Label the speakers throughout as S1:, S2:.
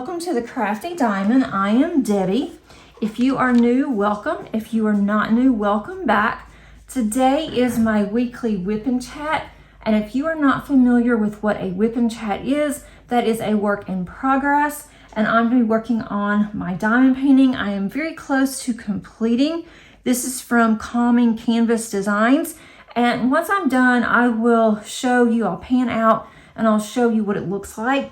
S1: welcome to the Crafty Diamond. I am Debbie. If you are new, welcome. If you are not new, welcome back. Today is my weekly WIP and Chat, and if you are not familiar with what a WIP and Chat is, that is a work in progress, and I'm going to be working on my diamond painting. I am very close to completing. This is from Calming Canvas Designs, and once I'm done, I will show you, I'll pan out, and I'll show you what it looks like.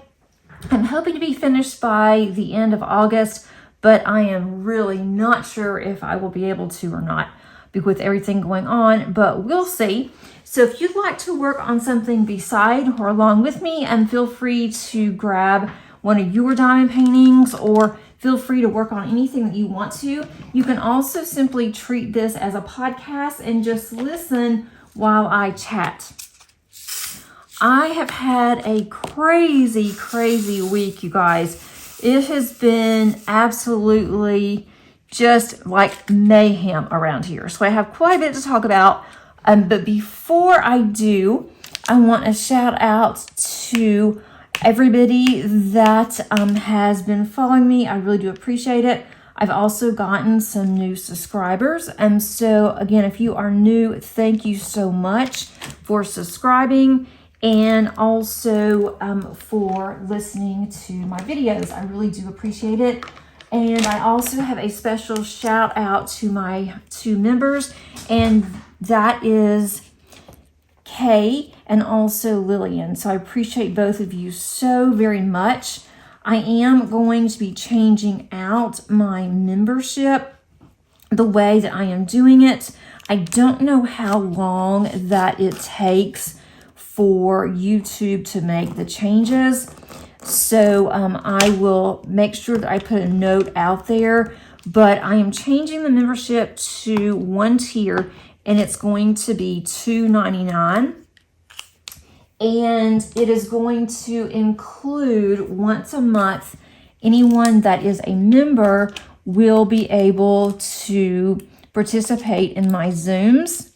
S1: I'm hoping to be finished by the end of August, but I am really not sure if I will be able to or not with everything going on, but we'll see. So if you'd like to work on something beside or along with me, and feel free to grab one of your diamond paintings, or feel free to work on anything that you want to. You can also simply treat this as a podcast and just listen while I chat. I have had a crazy week, you guys. It has been absolutely just like mayhem around here. So I have quite a bit to talk about. But before I do, I want to shout out to everybody that has been following me. I really do appreciate it. I've also gotten some new subscribers. And so again, if you are new, thank you so much for subscribing. And also for listening to my videos. I really do appreciate it. And I also have a special shout out to my two members, and that is Kay and also Lillian. So I appreciate both of you so very much. I am going to be changing out my membership the way that I am doing it. I don't know how long that it takes for YouTube to make the changes. So I will make sure that I put a note out there, but I am changing the membership to one tier, and it's going to be $2.99. And it is going to include once a month, anyone that is a member will be able to participate in my Zooms.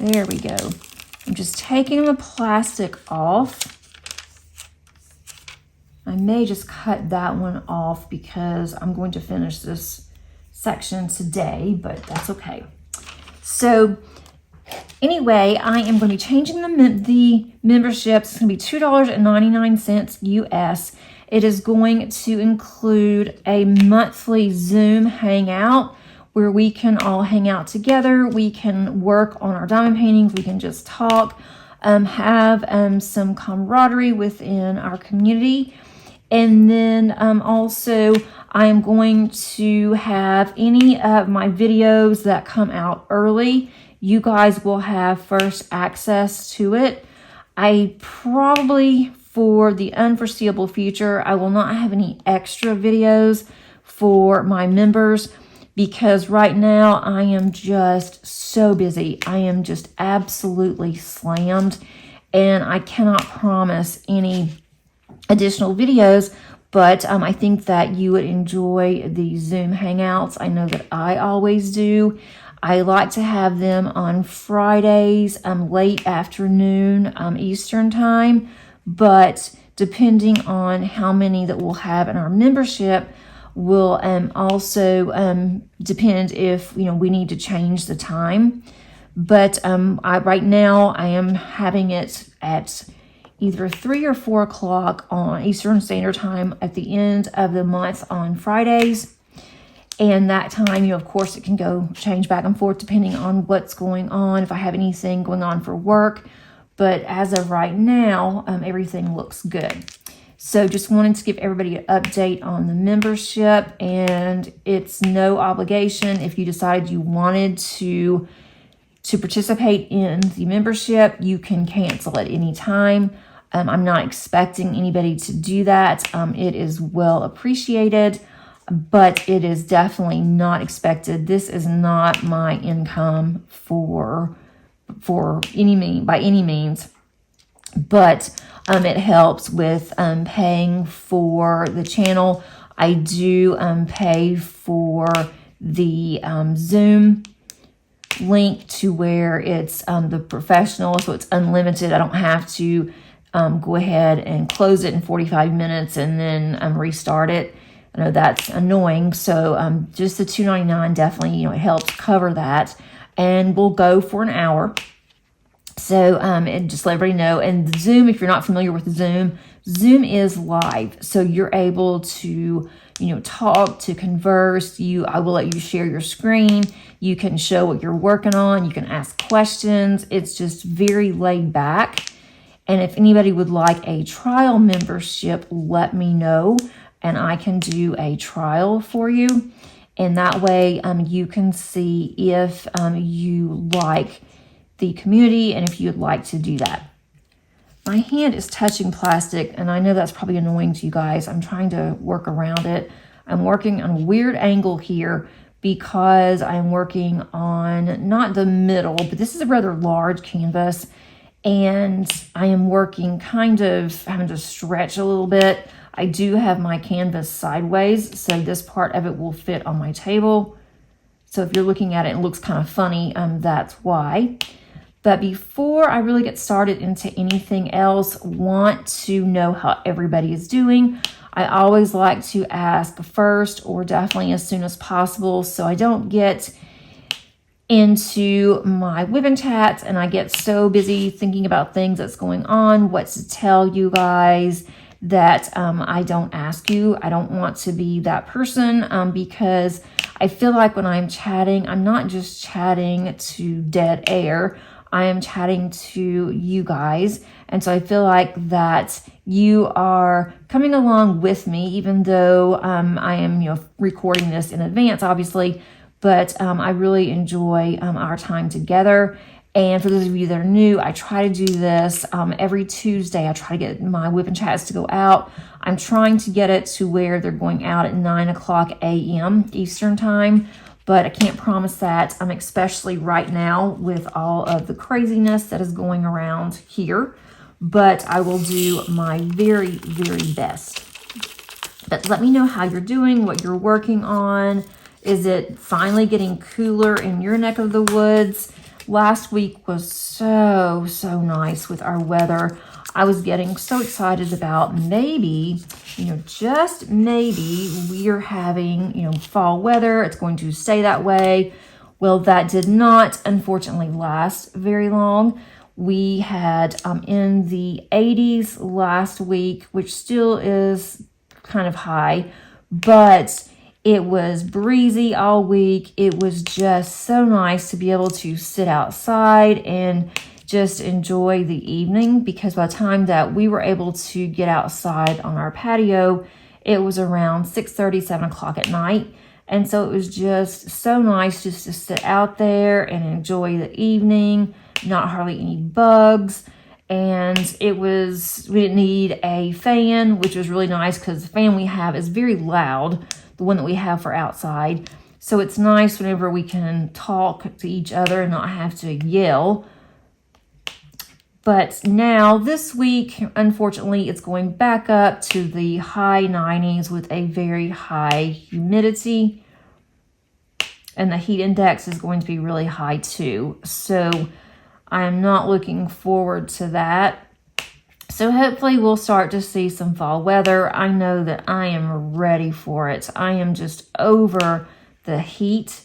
S1: There we go. I'm just taking the plastic off. I may just cut that one off because I'm going to finish this section today, but that's okay. So anyway, I am going to be changing the memberships. It's going to be $2.99 US. It is going to include a monthly Zoom hangout where we can all hang out together. We can work on our diamond paintings. We can just talk, have some camaraderie within our community. And then also I am going to have any of my videos that come out early. You guys will have first access to it. I probably, for the unforeseeable future, I will not have any extra videos for my members, because right now I am just so busy. I am just absolutely slammed, and I cannot promise any additional videos, but I think that you would enjoy the Zoom Hangouts. I know that I always do. I like to have them on Fridays, late afternoon, Eastern time, but depending on how many that we'll have in our membership, will also depend if we need to change the time. But right now I am having it at either 3 or 4 o'clock on Eastern Standard Time at the end of the month on Fridays. And that time, of course, it can go change back and forth depending on what's going on, if I have anything going on for work. But as of right now, everything looks good. So just wanted to give everybody an update on the membership, and it's no obligation. If you decide you wanted to participate in the membership, you can cancel at any time. I'm not expecting anybody to do that. It is well appreciated, but it is definitely not expected. This is not my income by any means. But it helps with paying for the channel. I do pay for the Zoom link to where it's the professional, so it's unlimited. I don't have to go ahead and close it in 45 minutes and then restart it. I know that's annoying. So just the $2.99 definitely, it helps cover that. And we'll go for an hour. So and just let everybody know. And Zoom, if you're not familiar with Zoom, Zoom is live. So you're able to, talk, to converse. I will let you share your screen. You can show what you're working on. You can ask questions. It's just very laid back. And if anybody would like a trial membership, let me know and I can do a trial for you. And that way you can see if you like the community and if you'd like to do that. My hand is touching plastic and I know that's probably annoying to you guys. I'm trying to work around it. I'm working on a weird angle here because I'm working on not the middle, but this is a rather large canvas. And I am working kind of having to stretch a little bit. I do have my canvas sideways, so this part of it will fit on my table. So if you're looking at it, it looks kind of funny. That's why. But before I really get started into anything else, want to know how everybody is doing. I always like to ask first, or definitely as soon as possible, so I don't get into my WIP and chats and I get so busy thinking about things that's going on, what to tell you guys, that I don't ask you. I don't want to be that person because I feel like when I'm chatting, I'm not just chatting to dead air. I am chatting to you guys. And so I feel like that you are coming along with me, even though I am, recording this in advance, obviously. But I really enjoy our time together. And for those of you that are new, I try to do this every Tuesday. I try to get my WIP and chats to go out. I'm trying to get it to where they're going out at 9 o'clock a.m. Eastern time, but I can't promise that, especially right now with all of the craziness that is going around here. But I will do my very, very best. But let me know how you're doing, what you're working on. Is it finally getting cooler in your neck of the woods? Last week was so nice with our weather. I was getting so excited about maybe, just maybe we are having, fall weather. It's going to stay that way. Well, that did not, unfortunately, last very long. We had in the 80s last week, which still is kind of high, but it was breezy all week. It was just so nice to be able to sit outside and just enjoy the evening, because by the time that we were able to get outside on our patio, it was around 6:30, 7 o'clock at night. And so it was just so nice just to sit out there and enjoy the evening, not hardly any bugs. And we didn't need a fan, which was really nice because the fan we have is very loud, the one that we have for outside. So it's nice whenever we can talk to each other and not have to yell. But now this week, unfortunately, it's going back up to the high 90s with a very high humidity. And the heat index is going to be really high too. So I'm not looking forward to that. So hopefully we'll start to see some fall weather. I know that I am ready for it. I am just over the heat.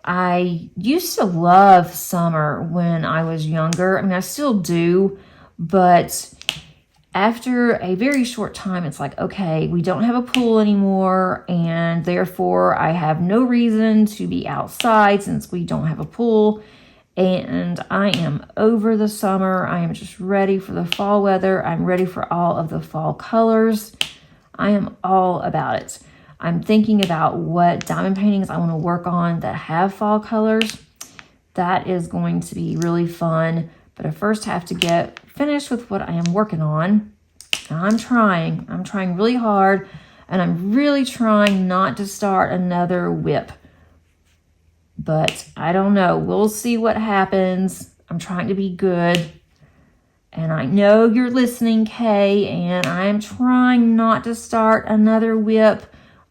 S1: I used to love summer when I was younger. I still do, but after a very short time, it's like, okay, we don't have a pool anymore, and therefore I have no reason to be outside since we don't have a pool. And I am over the summer. I am just ready for the fall weather. I'm ready for all of the fall colors. I am all about it. I'm thinking about what diamond paintings I want to work on that have fall colors. That is going to be really fun. But I first have to get finished with what I am working on. And I'm trying really hard. And I'm really trying not to start another WIP. But I don't know. We'll see what happens. I'm trying to be good. And I know you're listening, Kay. And I'm trying not to start another WIP.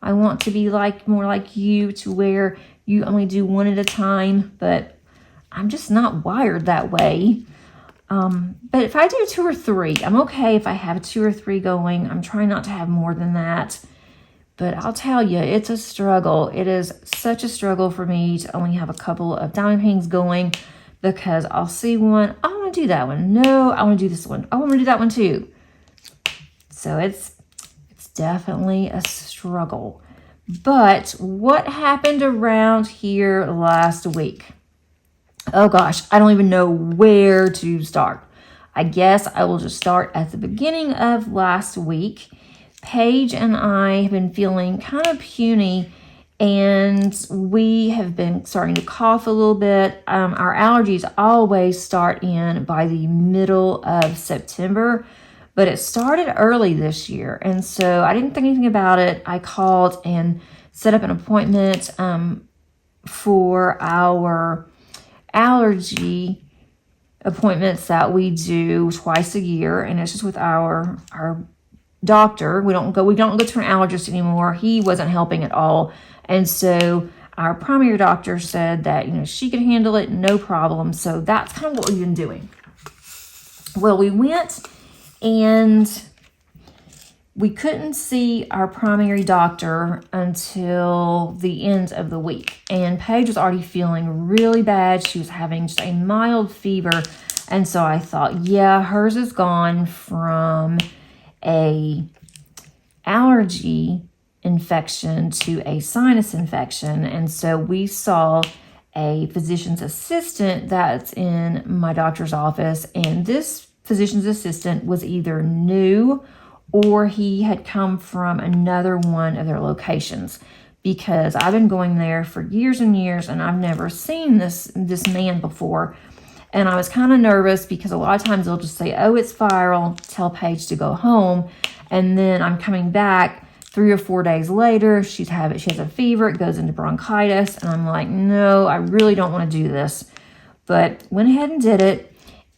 S1: I want to be more like you, to where you only do one at a time. But I'm just not wired that way. But if I do 2 or 3, I'm okay if I have 2 or 3 going. I'm trying not to have more than that. But I'll tell you, it's a struggle. It is such a struggle for me to only have a couple of diamond paintings going, because I'll see one, I want to do that one. No, I want to do this one. I want to do that one too. So it's definitely a struggle. But what happened around here last week? Oh gosh, I don't even know where to start. I guess I will just start at the beginning of last week. Paige and I have been feeling kind of puny, and we have been starting to cough a little bit. Our allergies always start in by the middle of September, but it started early this year, and so I didn't think anything about it. I called and set up an appointment for our allergy appointments that we do twice a year, and it's just with our doctor. We don't go to an allergist anymore. He wasn't helping at all, and so our primary doctor said that she could handle it, no problem. So that's kind of what we've been doing. Well, we went and we couldn't see our primary doctor until the end of the week. And Paige was already feeling really bad. She was having just a mild fever. And so I thought, yeah, hers is gone from a allergy infection to a sinus infection. And so we saw a physician's assistant that's in my doctor's office. And this physician's assistant was either new or he had come from another one of their locations, because I've been going there for years and years and I've never seen this man before. And I was kind of nervous because a lot of times they'll just say, oh, it's viral, tell Paige to go home. And then I'm coming back 3 or 4 days later, she has a fever, it goes into bronchitis. And I'm like, no, I really don't want to do this. But went ahead and did it.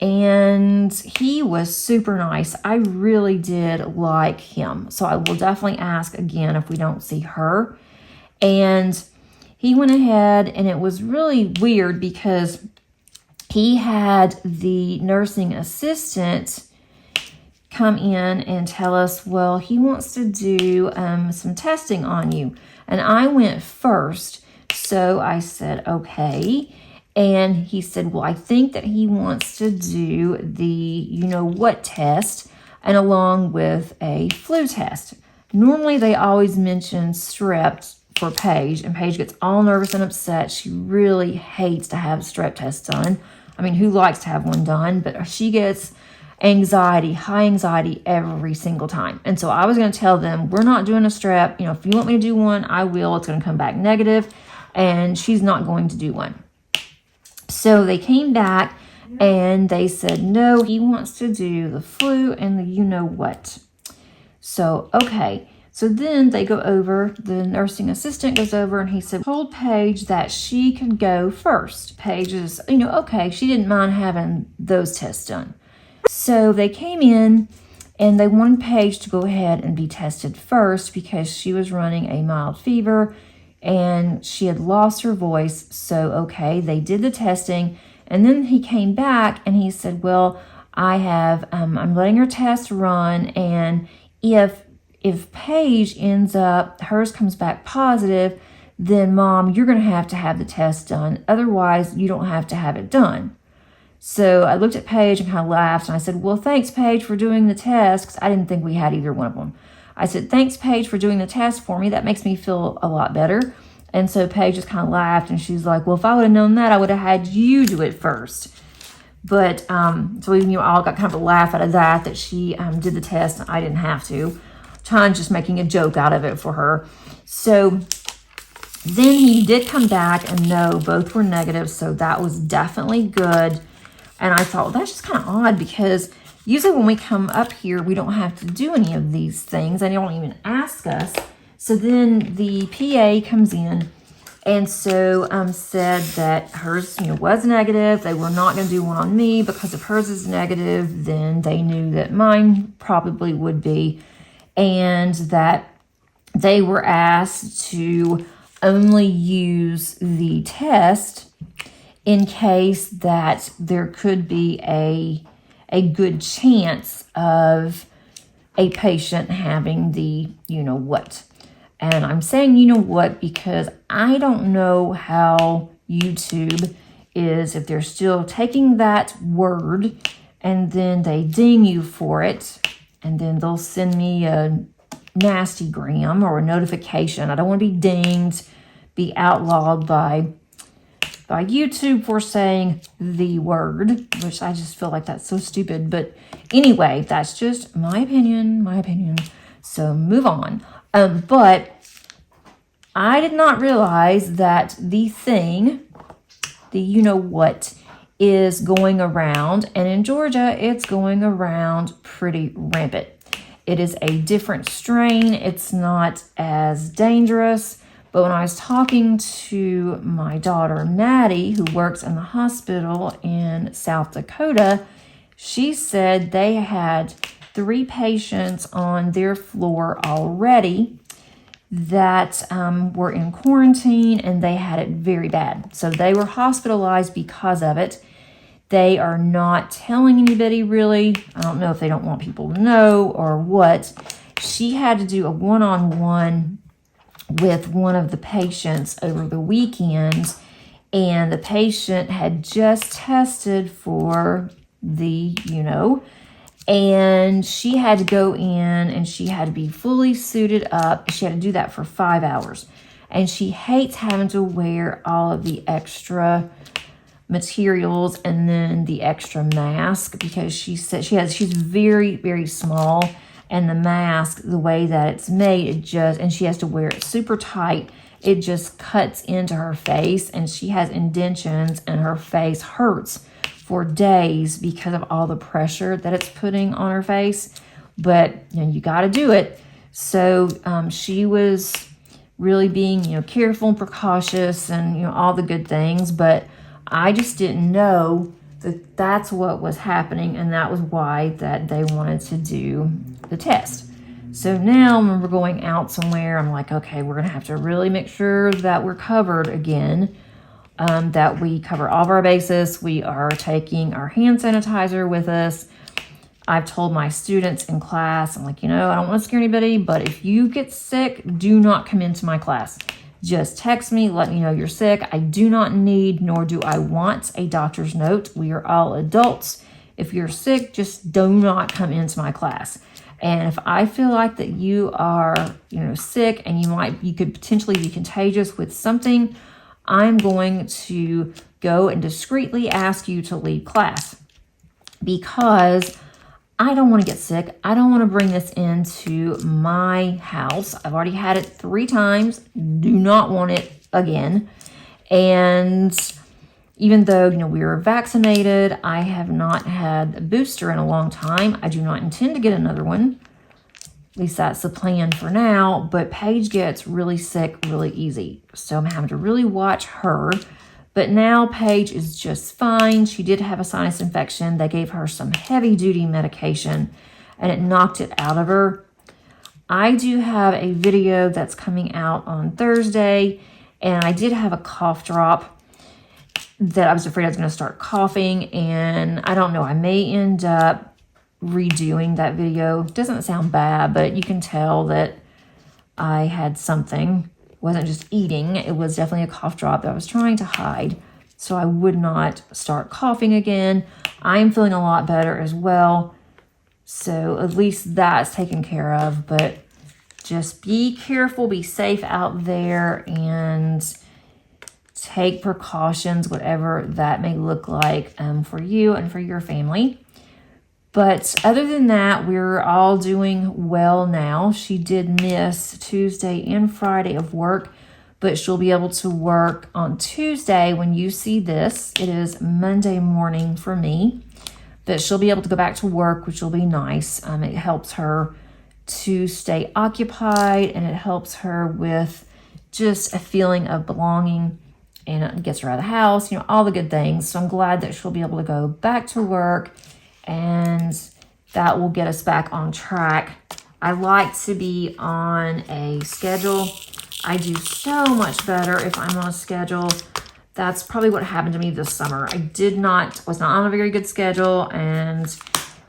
S1: And he was super nice. I really did like him. So I will definitely ask again if we don't see her. And he went ahead, and it was really weird because he had the nursing assistant come in and tell us, well, he wants to do some testing on you. And I went first. So I said, okay. And he said, well, I think that he wants to do the you-know-what test, and along with a flu test. Normally, they always mention strep for Paige, and Paige gets all nervous and upset. She really hates to have a strep test done. I mean, who likes to have one done? But she gets anxiety, high anxiety every single time. And so I was going to tell them, we're not doing a strep. If you want me to do one, I will. It's going to come back negative, and she's not going to do one. So they came back and they said, no, he wants to do the flu and the you-know-what. So, okay. So then they go over, the nursing assistant goes over and he said, told Paige that she can go first. Paige is, okay, she didn't mind having those tests done. So they came in and they wanted Paige to go ahead and be tested first because she was running a mild fever and she had lost her voice. So, okay, they did the testing. And then he came back and he said, well, I'm letting her test run. And if Paige ends up, hers comes back positive, then Mom, you're going to have the test done. Otherwise, you don't have to have it done. So I looked at Paige and kind of laughed. And I said, well, thanks, Paige, for doing the test. Because I didn't think we had either one of them. I said, thanks, Paige, for doing the test for me. That makes me feel a lot better. And so Paige just kind of laughed, and she's like, well, if I would have known that, I would have had you do it first. But so we all got kind of a laugh out of that she did the test and I didn't have to. Trying just making a joke out of it for her. So then he did come back, and no, both were negative. So that was definitely good. And I thought, well, that's just kind of odd because usually when we come up here, we don't have to do any of these things. They don't even ask us. So then the PA comes in and so said that hers was negative. They were not going to do one on me because if hers is negative, then they knew that mine probably would be. And that they were asked to only use the test in case that there could be a good chance of a patient having the you-know-what. And I'm saying you-know-what because I don't know how YouTube is, if they're still taking that word and then they ding you for it, and then they'll send me a nasty gram or a notification. I don't want to be dinged, be outlawed by YouTube for saying the word, which I just feel like that's so stupid. But anyway, that's just my opinion. So move on. But I did not realize that the you-know-what is going around, and in Georgia, it's going around pretty rampant. It is a different strain. It's not as dangerous. But when I was talking to my daughter, Maddie, who works in the hospital in South Dakota, she said they had 3 patients on their floor already that were in quarantine, and they had it very bad. So they were hospitalized because of it. They are not telling anybody really. I don't know if they don't want people to know or what. She had to do a one-on-one with one of the patients over the weekend, and the patient had just tested for the, and she had to go in and she had to be fully suited up. She had to do that for 5 hours, and she hates having to wear all of the extra materials and then the extra mask, because she said she's very, very small, and the mask, the way that it's made, and she has to wear it super tight, it just cuts into her face, and she has indentions, and her face hurts for days because of all the pressure that it's putting on her face. But you got to do it. So she was really being careful and precautious and all the good things, but I just didn't know that that's what was happening, and that was why that they wanted to do the test. So now when we're going out somewhere, I'm like, okay, we're going to have to really make sure that we're covered again, that we cover all of our bases. We are taking our hand sanitizer with us. I've told my students in class, I'm like, I don't want to scare anybody, but if you get sick, do not come into my class. Just text me, let me know you're sick. I do not need, nor do I want, a doctor's note. We are all adults. If you're sick, just do not come into my class. And if I feel like that you are, sick and you could potentially be contagious with something, I'm going to go and discreetly ask you to leave class, because I don't want to get sick. I don't want to bring this into my house. I've already had it 3 times. Do not want it again. And even though, we were vaccinated, I have not had a booster in a long time. I do not intend to get another one. At least that's the plan for now. But Paige gets really sick really easy, so I'm having to really watch her. But now Paige is just fine. She did have a sinus infection. They gave her some heavy-duty medication, and it knocked it out of her. I do have a video that's coming out on Thursday, and I did have a cough drop that I was afraid I was going to start coughing, and I don't know. I may end up redoing that video. It doesn't sound bad, but you can tell that I had something. It wasn't just eating. It was definitely a cough drop that I was trying to hide so I would not start coughing again. I'm feeling a lot better as well, so at least that's taken care of. But just be careful, be safe out there, and take precautions, whatever that may look like for you and for your family. But other than that, we're all doing well now. She did miss Tuesday and Friday of work, but she'll be able to work on Tuesday. When you see this, it is Monday morning for me, but she'll be able to go back to work, which will be nice. It helps her to stay occupied, and it helps her with just a feeling of belonging, and it gets her out of the house, all the good things. So I'm glad that she'll be able to go back to work, and that will get us back on track. I like to be on a schedule. I do so much better if I'm on a schedule, That's probably what happened to me this summer. I was not on a very good schedule, and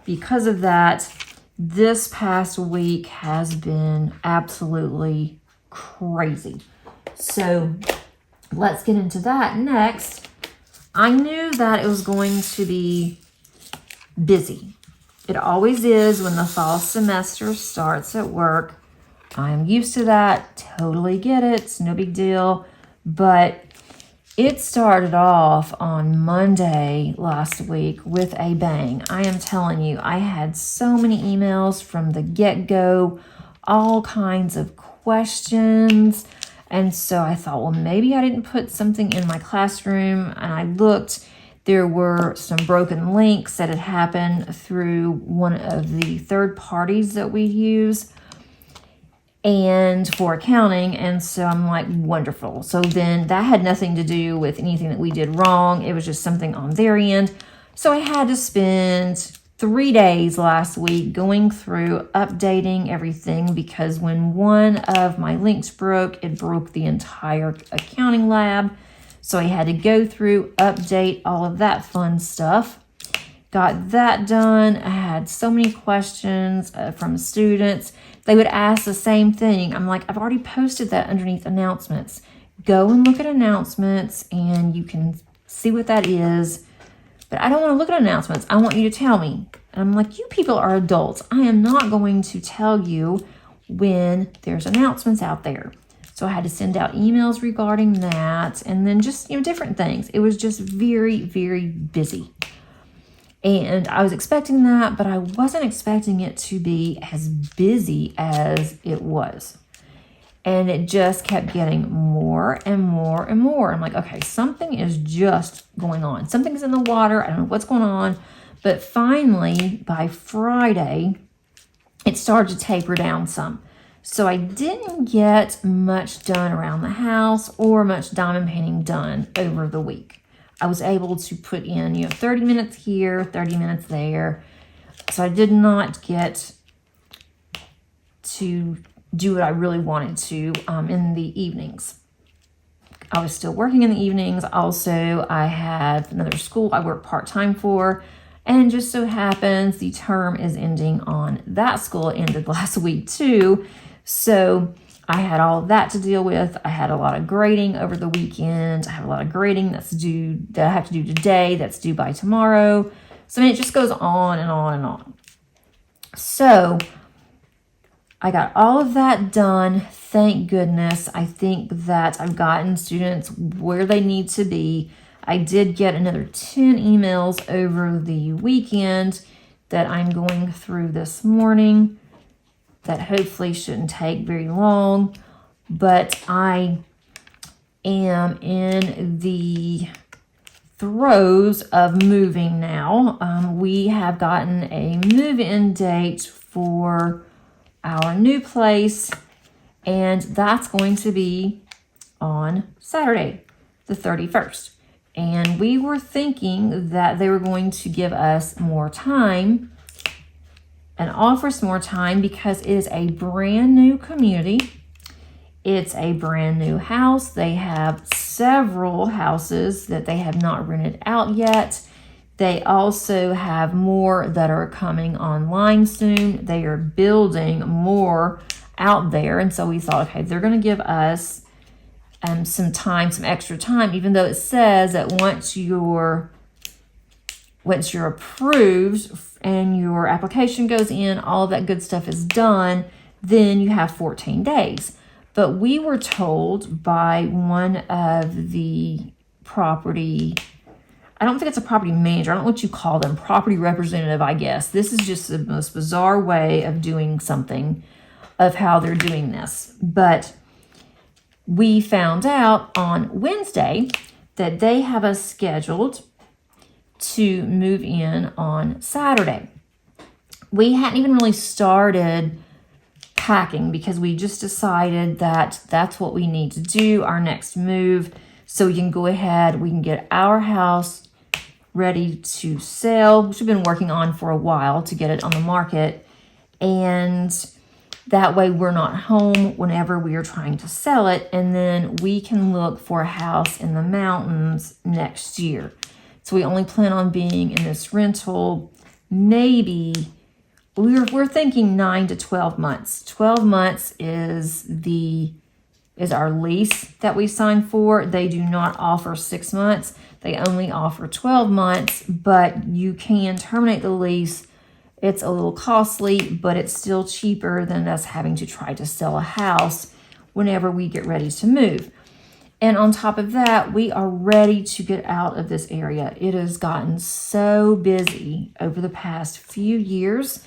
S1: because of that, this past week has been absolutely crazy. So let's get into that next. I knew that it was going to be busy. It always is when the fall semester starts at work. I'm used to that, totally get it, it's no big deal, but it started off on Monday last week with a bang. I am telling you, I had so many emails from the get-go, all kinds of questions. And so I thought, well, maybe I didn't put something in my classroom. And I looked, there were some broken links that had happened through one of the third parties that we use and for accounting. And so I'm like, wonderful. So then that had nothing to do with anything that we did wrong. It was just something on their end. So I had to spend 3 days last week going through updating everything, because when one of my links broke, it broke the entire accounting lab. So I had to go through, update all of that fun stuff. Got that done. I had so many questions from students. They would ask the same thing. I'm like, I've already posted that underneath announcements. Go and look at announcements and you can see what that is. But I don't want to look at announcements. I want you to tell me. And I'm like, you people are adults. I am not going to tell you when there's announcements out there. So I had to send out emails regarding that, and then just, different things. It was just very, very busy. And I was expecting that, but I wasn't expecting it to be as busy as it was. And it just kept getting more and more and more. I'm like, okay, something is just going on. Something's in the water. I don't know what's going on. But finally, by Friday, it started to taper down some. So I didn't get much done around the house or much diamond painting done over the week. I was able to put in, 30 minutes here, 30 minutes there. So I did not get to do what I really wanted to in the evenings. I was still working in the evenings. Also, I have another school I work part-time for. And just so happens the term is ending on that school. It ended last week too. So I had all of that to deal with. I had a lot of grading over the weekend. I have a lot of grading that I have to do today, that's due by tomorrow. So it just goes on and on and on. So I got all of that done. Thank goodness. I think that I've gotten students where they need to be. I did get another 10 emails over the weekend that I'm going through this morning that hopefully shouldn't take very long, but I am in the throes of moving now. We have gotten a move-in date for our new place, and that's going to be on Saturday, the 31st. And we were thinking that they were going to give us more time and offer us more time because it is a brand new community. It's a brand new house. They have several houses that they have not rented out yet. They also have more that are coming online soon. They are building more out there. And so we thought, okay, they're going to give us some extra time, even though it says that once you're approved and your application goes in, all of that good stuff is done, then you have 14 days. But we were told by one of the property, I don't think it's a property manager, I don't know what you call them, property representative, I guess. This is just the most bizarre way of doing something, of how they're doing this. But we found out on Wednesday that they have us scheduled to move in on Saturday. We hadn't even really started packing because we just decided that that's what we need to do, our next move, so we can go ahead, we can get our house ready to sell, which we've been working on for a while to get it on the market. And That way we're not home whenever we are trying to sell it, and then we can look for a house in the mountains next year. So we only plan on being in this rental maybe, we're thinking 9 to 12 months. 12 months is our lease that we signed for. They do not offer 6 months. They only offer 12 months, but you can terminate the lease. It's a little costly, but it's still cheaper than us having to try to sell a house whenever we get ready to move. And on top of that, we are ready to get out of this area. It has gotten so busy over the past few years.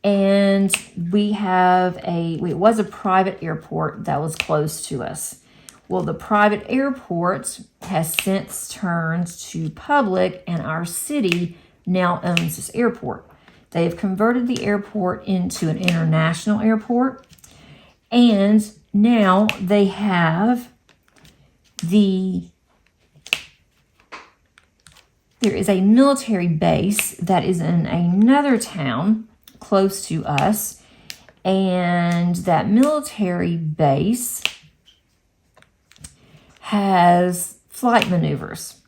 S1: And we have it was a private airport that was close to us. Well, the private airport has since turned to public, and our city now owns this airport. They have converted the airport into an international airport, and now they have there is a military base that is in another town close to us, and that military base has flight maneuvers.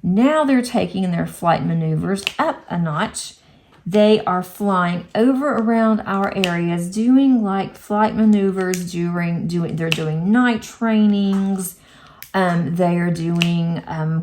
S1: Now they're taking their flight maneuvers up a notch. They are flying over around our areas, doing like flight maneuvers, they're doing night trainings. They are doing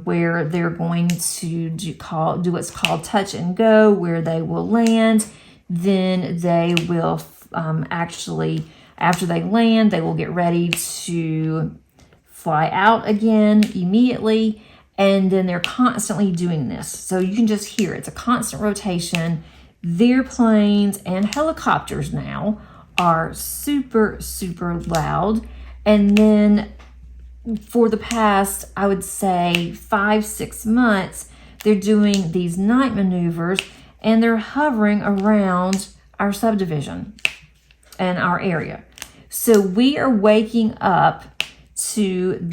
S1: where they're going to do what's called touch and go, where they will land. Then they will actually, after they land, they will get ready to fly out again immediately. And then they're constantly doing this. So you can just hear it's a constant rotation. Their planes and helicopters now are super, super loud. And then for the past, I would say 5-6 months, they're doing these night maneuvers, and they're hovering around our subdivision and our area. So we are waking up to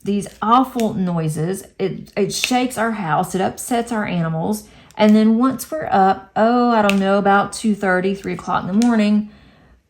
S1: these awful noises. It shakes our house. It upsets our animals. And then once we're up, I don't know, about 2:30, 3 o'clock in the morning,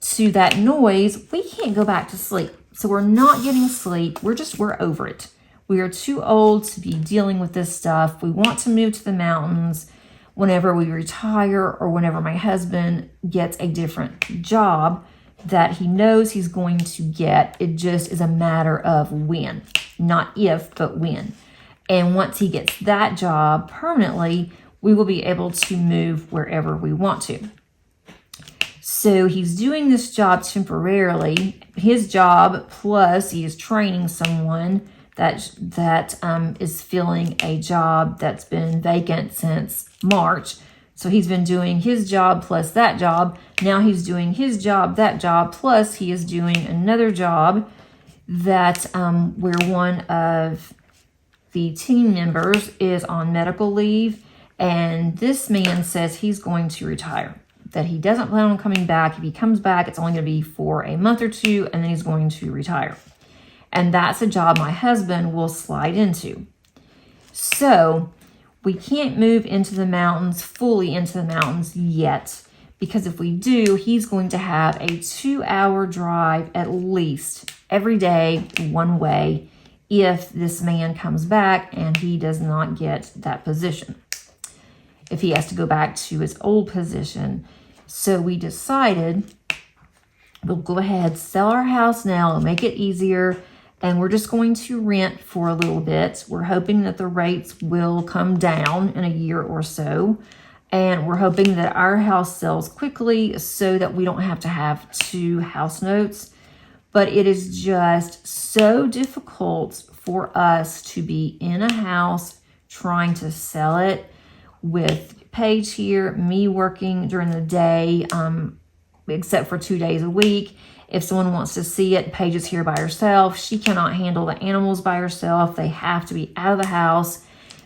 S1: to that noise, we can't go back to sleep. So we're not getting sleep. We're over it. We are too old to be dealing with this stuff. We want to move to the mountains whenever we retire, or whenever my husband gets a different job that he knows he's going to get. It just is a matter of when, not if, but when. And once he gets that job permanently, we will be able to move wherever we want to. So he's doing this job temporarily, his job, plus he is training someone that is filling a job that's been vacant since March. So he's been doing his job plus that job. Now he's doing his job, that job, plus he is doing another job that where one of the team members is on medical leave. And this man says he's going to retire, that he doesn't plan on coming back. If he comes back, it's only going to be for a month or two, and then he's going to retire. And that's a job my husband will slide into. So we can't move into the mountains, fully into the mountains yet, because if we do, he's going to have a 2-hour drive at least every day, one way, if this man comes back and he does not get that position, if he has to go back to his old position. So we decided we'll go ahead, sell our house now, and make it easier, and we're just going to rent for a little bit. We're hoping that the rates will come down in a year or so, and we're hoping that our house sells quickly so that we don't have to have 2 house notes. But it is just so difficult for us to be in a house trying to sell it, with Paige here, me working during the day, except for 2 days a week. If someone wants to see it, Paige is here by herself. She cannot handle the animals by herself. They have to be out of the house.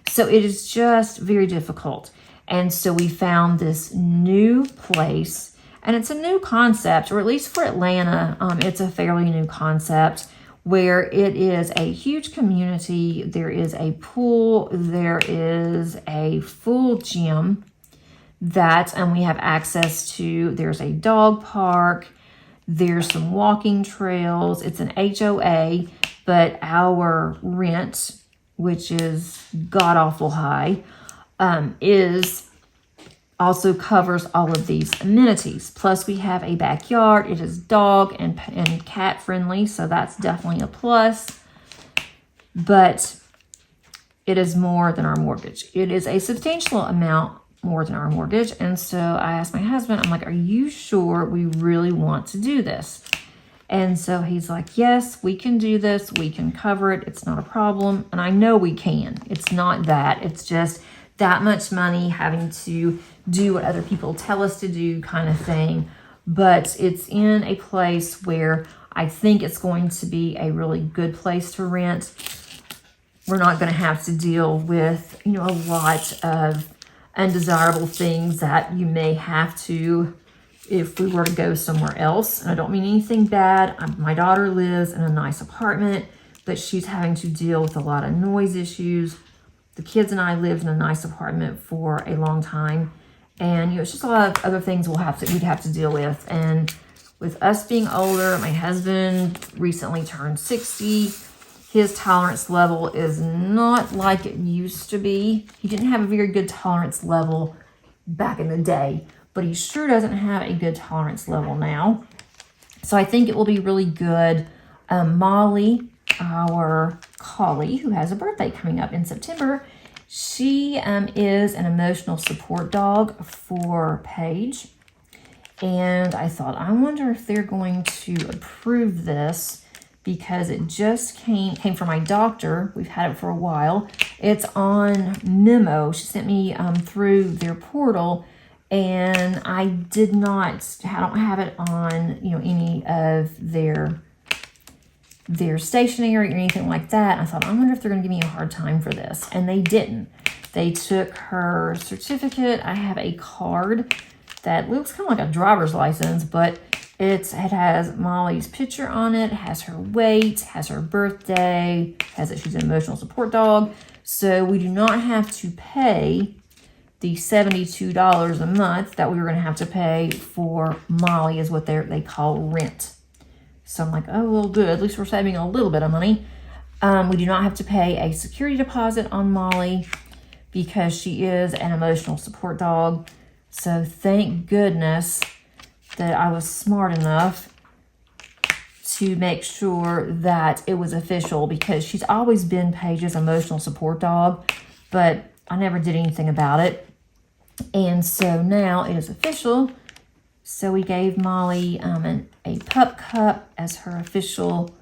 S1: So it is just very difficult. And so we found this new place, and it's a new concept, or at least for Atlanta, it's a fairly new concept, where it is a huge community. There is a pool, there is a full gym that we have access to. There's a dog park. There's some walking trails. It's an HOA, but our rent, which is god-awful high, is also covers all of these amenities. Plus, we have a backyard. It is dog and cat friendly, so that's definitely a plus. But it is more than our mortgage. It is a substantial amount more than our mortgage. And so I asked my husband, I'm like, are you sure we really want to do this? And so he's like, yes, we can do this. We can cover it. It's not a problem. And I know we can. It's not that. It's just that much money having to do what other people tell us to do kind of thing. But it's in a place where I think it's going to be a really good place to rent. We're not going to have to deal with, a lot of undesirable things that you may have to if we were to go somewhere else. And I don't mean anything bad. My daughter lives in a nice apartment, but she's having to deal with a lot of noise issues. The kids and I lived in a nice apartment for a long time. And, it's just a lot of other things we'd have to deal with. And with us being older, my husband recently turned 60. His tolerance level is not like it used to be. He didn't have a very good tolerance level back in the day, but he sure doesn't have a good tolerance level now. So I think it will be really good. Molly, our collie, who has a birthday coming up in September, she is an emotional support dog for Paige. And I thought, I wonder if they're going to approve this, because it just came from my doctor. We've had it for a while. It's on memo. She sent me through their portal, and I don't have it on, any of their stationery or anything like that. I thought, I wonder if they're going to give me a hard time for this. And they didn't. They took her certificate. I have a card that looks kind of like a driver's license, but it has Molly's picture on it, has her weight, has her birthday, has that she's an emotional support dog. So we do not have to pay the $72 a month that we were going to have to pay for Molly, is what they call rent. So I'm like, oh, well, good. At least we're saving a little bit of money. We do not have to pay a security deposit on Molly because she is an emotional support dog. So thank goodness that I was smart enough to make sure that it was official, because she's always been Paige's emotional support dog, but I never did anything about it. And so now it is official. So we gave Molly a pup cup as her official,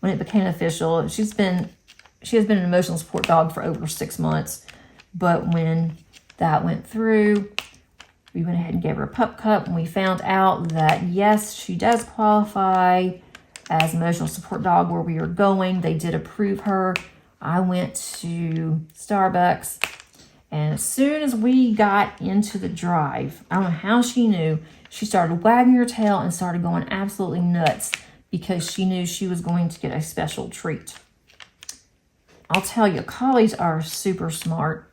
S1: when it became official. She has been an emotional support dog for over 6 months, but when that went through, we went ahead and gave her a pup cup, and we found out that, yes, she does qualify as emotional support dog where we were going. They did approve her. I went to Starbucks, and as soon as we got into the drive, I don't know how she knew, she started wagging her tail and started going absolutely nuts because she knew she was going to get a special treat. I'll tell you, collies are super smart.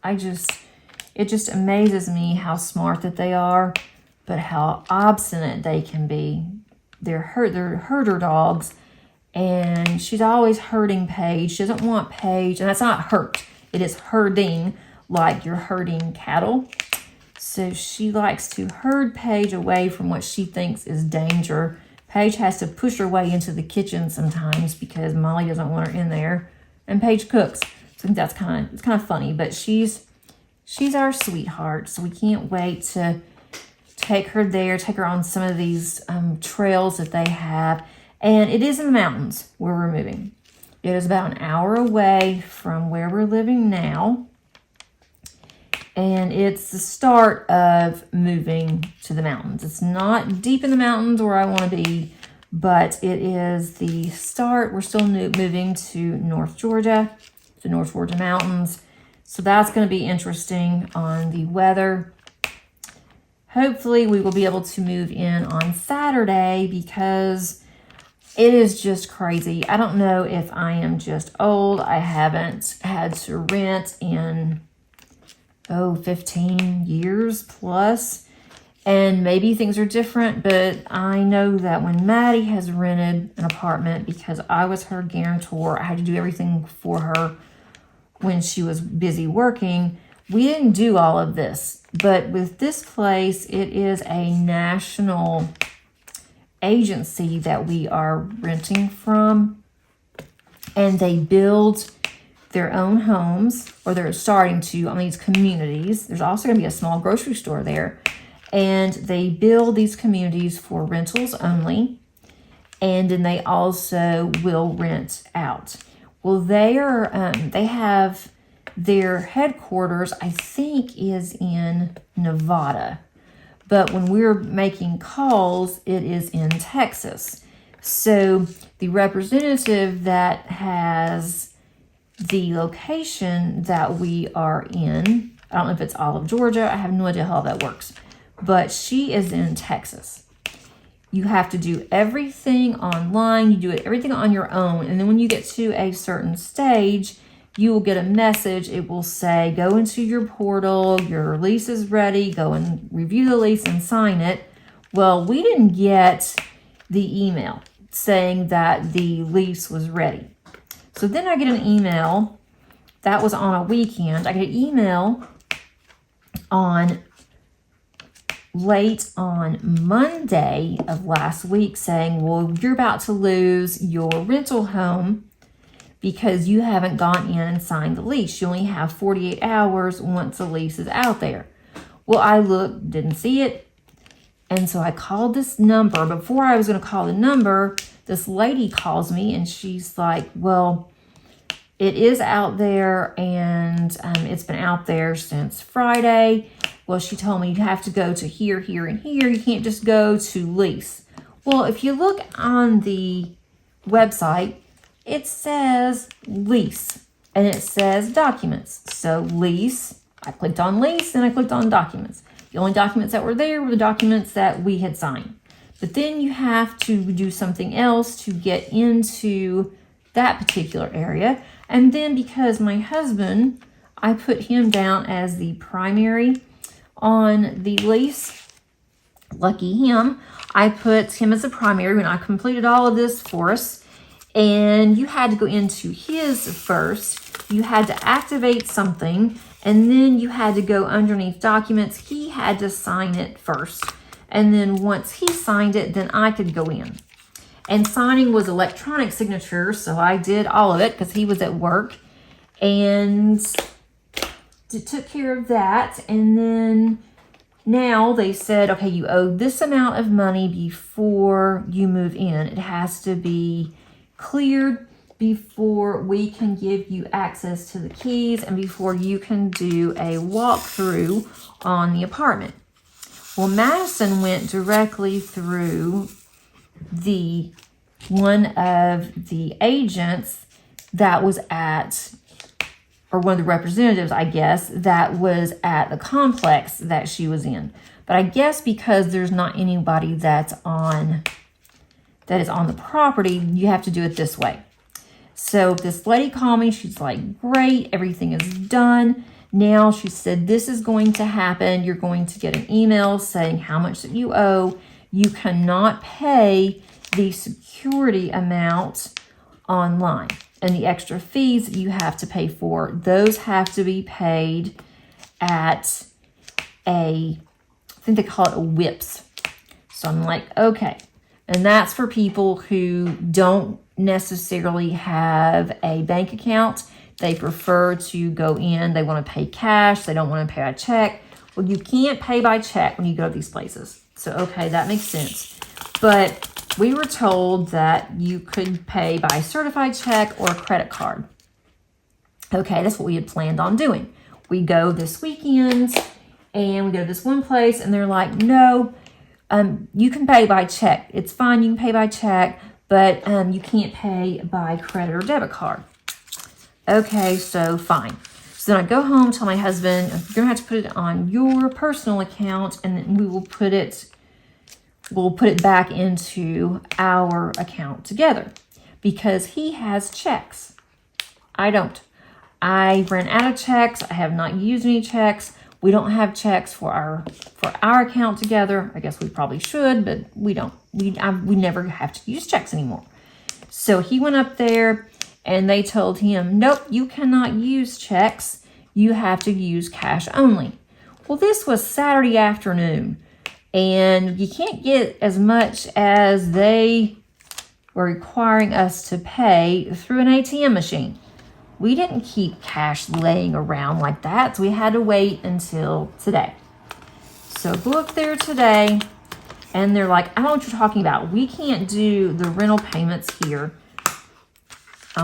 S1: It just amazes me how smart that they are, but how obstinate they can be. They're herder dogs, and she's always herding Paige. She doesn't want Paige, and that's not hurt. It is herding, like you're herding cattle. So she likes to herd Paige away from what she thinks is danger. Paige has to push her way into the kitchen sometimes because Molly doesn't want her in there, and Paige cooks. So I think that's kind of funny, but she's our sweetheart, so we can't wait to take her there, take her on some of these trails that they have. And it is in the mountains where we're moving. It is about an hour away from where we're living now. And it's the start of moving to the mountains. It's not deep in the mountains where I want to be, but it is the start. We're still moving to North Georgia, the North Georgia mountains. So that's going to be interesting on the weather. Hopefully we will be able to move in on Saturday because it is just crazy. I don't know if I am just old. I haven't had to rent in 15 years plus. And maybe things are different, but I know that when Maddie has rented an apartment, because I was her guarantor, I had to do everything for her when she was busy working. We didn't do all of this. But with this place, it is a national agency that we are renting from. And they build their own homes, or they're starting to, on these communities. There's also going to be a small grocery store there. And they build these communities for rentals only. And then they also will rent out. Well, they have their headquarters, I think, is in Nevada. But when we're making calls, it is in Texas. So the representative that has the location that we are in, I don't know if it's all of Georgia, I have no idea how that works, but she is in Texas. You have to do everything online. You do everything on your own. And then when you get to a certain stage, you will get a message. It will say, go into your portal. Your lease is ready. Go and review the lease and sign it. Well, we didn't get the email saying that the lease was ready. So then I get an email. That was on a weekend. I get an email late on Monday of last week saying, well, you're about to lose your rental home because you haven't gone in and signed the lease. You only have 48 hours once the lease is out there. Well, I looked, didn't see it. And so I called this number. Before I was going to call the number, this lady calls me and she's like, well, it is out there and it's been out there since Friday. Well, she told me you have to go to here, here, and here. You can't just go to lease. Well, if you look on the website, it says lease and it says documents. So lease, I clicked on lease and I clicked on documents. The only documents that were there were the documents that we had signed. But then you have to do something else to get into that particular area. And then because my husband, I put him down as the primary on the lease. Lucky him. I put him as a primary when I completed all of this for us. And you had to go into his first. You had to activate something. And then you had to go underneath documents. He had to sign it first. And then once he signed it, then I could go in. And signing was electronic signature. So I did all of it because he was at work. And took care of that. And then now they said, okay, you owe this amount of money before you move in. It has to be cleared before we can give you access to the keys and before you can do a walkthrough on the apartment. Well, Madison went directly through one of the agents that was at, or one of the representatives, I guess, that was at the complex that she was in. But I guess because there's not anybody that is on the property, you have to do it this way. So this lady called me. She's like, great, everything is done. Now she said, this is going to happen. You're going to get an email saying how much that you owe. You cannot pay the security amount online. And the extra fees that you have to pay for, those have to be paid at I think they call it a WIPs. So I'm like, okay. And that's for people who don't necessarily have a bank account. They prefer to go in. They want to pay cash. They don't want to pay by check. Well, you can't pay by check when you go to these places. So, okay, that makes sense. But we were told that you could pay by certified check or credit card. Okay, that's what we had planned on doing. We go this weekend and we go to this one place and they're like, no, you can pay by check. It's fine, you can pay by check, but you can't pay by credit or debit card. Okay, so fine. So then I go home, tell my husband, you're going to have to put it on your personal account and then we'll put it back into our account together because he has checks. I don't. I ran out of checks. I have not used any checks. We don't have checks for our account together. I guess we probably should, but we don't. We never have to use checks anymore. So he went up there and they told him, nope, you cannot use checks. You have to use cash only. Well, this was Saturday afternoon, and you can't get as much as they were requiring us to pay through an ATM machine. We didn't keep cash laying around like that, so we had to wait until today. So go up there today, and they're like, I don't know what you're talking about. We can't do the rental payments here.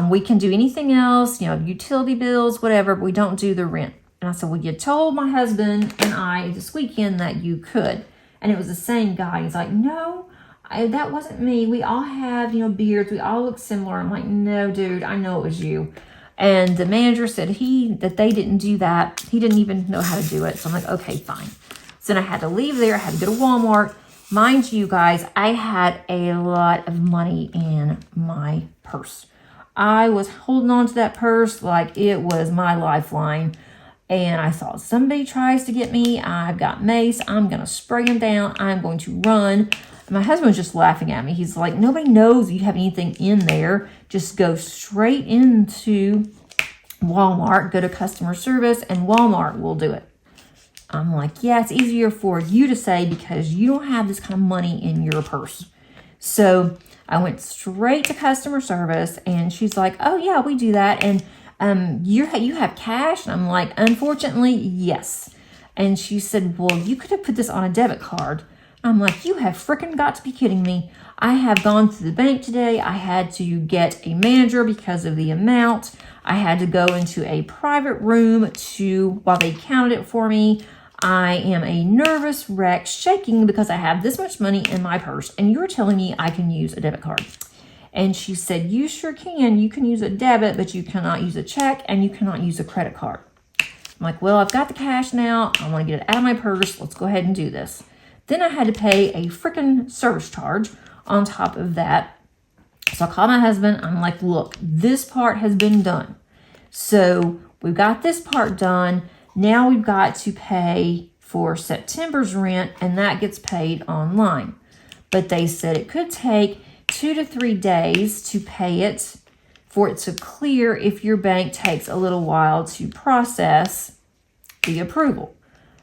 S1: We can do anything else, utility bills, whatever, but we don't do the rent. And I said, well, you told my husband and I this weekend that you could. And it was the same guy. He's like, no, that wasn't me. We all have, beards. We all look similar. I'm like, no, dude, I know it was you. And the manager said that they didn't do that. He didn't even know how to do it. So I'm like, okay, fine. So then I had to leave there. I had to go to Walmart. Mind you guys, I had a lot of money in my purse. I was holding on to that purse like it was my lifeline. And I thought, somebody tries to get me. I've got mace. I'm going to spray him down. I'm going to run. And my husband was just laughing at me. He's like, nobody knows you have anything in there. Just go straight into Walmart, go to customer service, and Walmart will do it. I'm like, yeah, it's easier for you to say because you don't have this kind of money in your purse. So I went straight to customer service, and she's like, oh, yeah, we do that. And you have cash? And I'm like, unfortunately, yes. And she said, well, you could have put this on a debit card. I'm like, you have freaking got to be kidding me. I have gone to the bank today. I had to get a manager because of the amount. I had to go into a private room while they counted it for me. I am a nervous wreck, shaking because I have this much money in my purse, and you're telling me I can use a debit card. And she said, you sure can. You can use a debit, but you cannot use a check, and you cannot use a credit card. I'm like, well, I've got the cash now. I want to get it out of my purse. Let's go ahead and do this. Then I had to pay a freaking service charge on top of that. So I called my husband. I'm like, look, this part has been done. So we've got this part done. Now we've got to pay for September's rent, and that gets paid online. But they said it could take 2 to 3 days to pay it, for it to clear if your bank takes a little while to process the approval.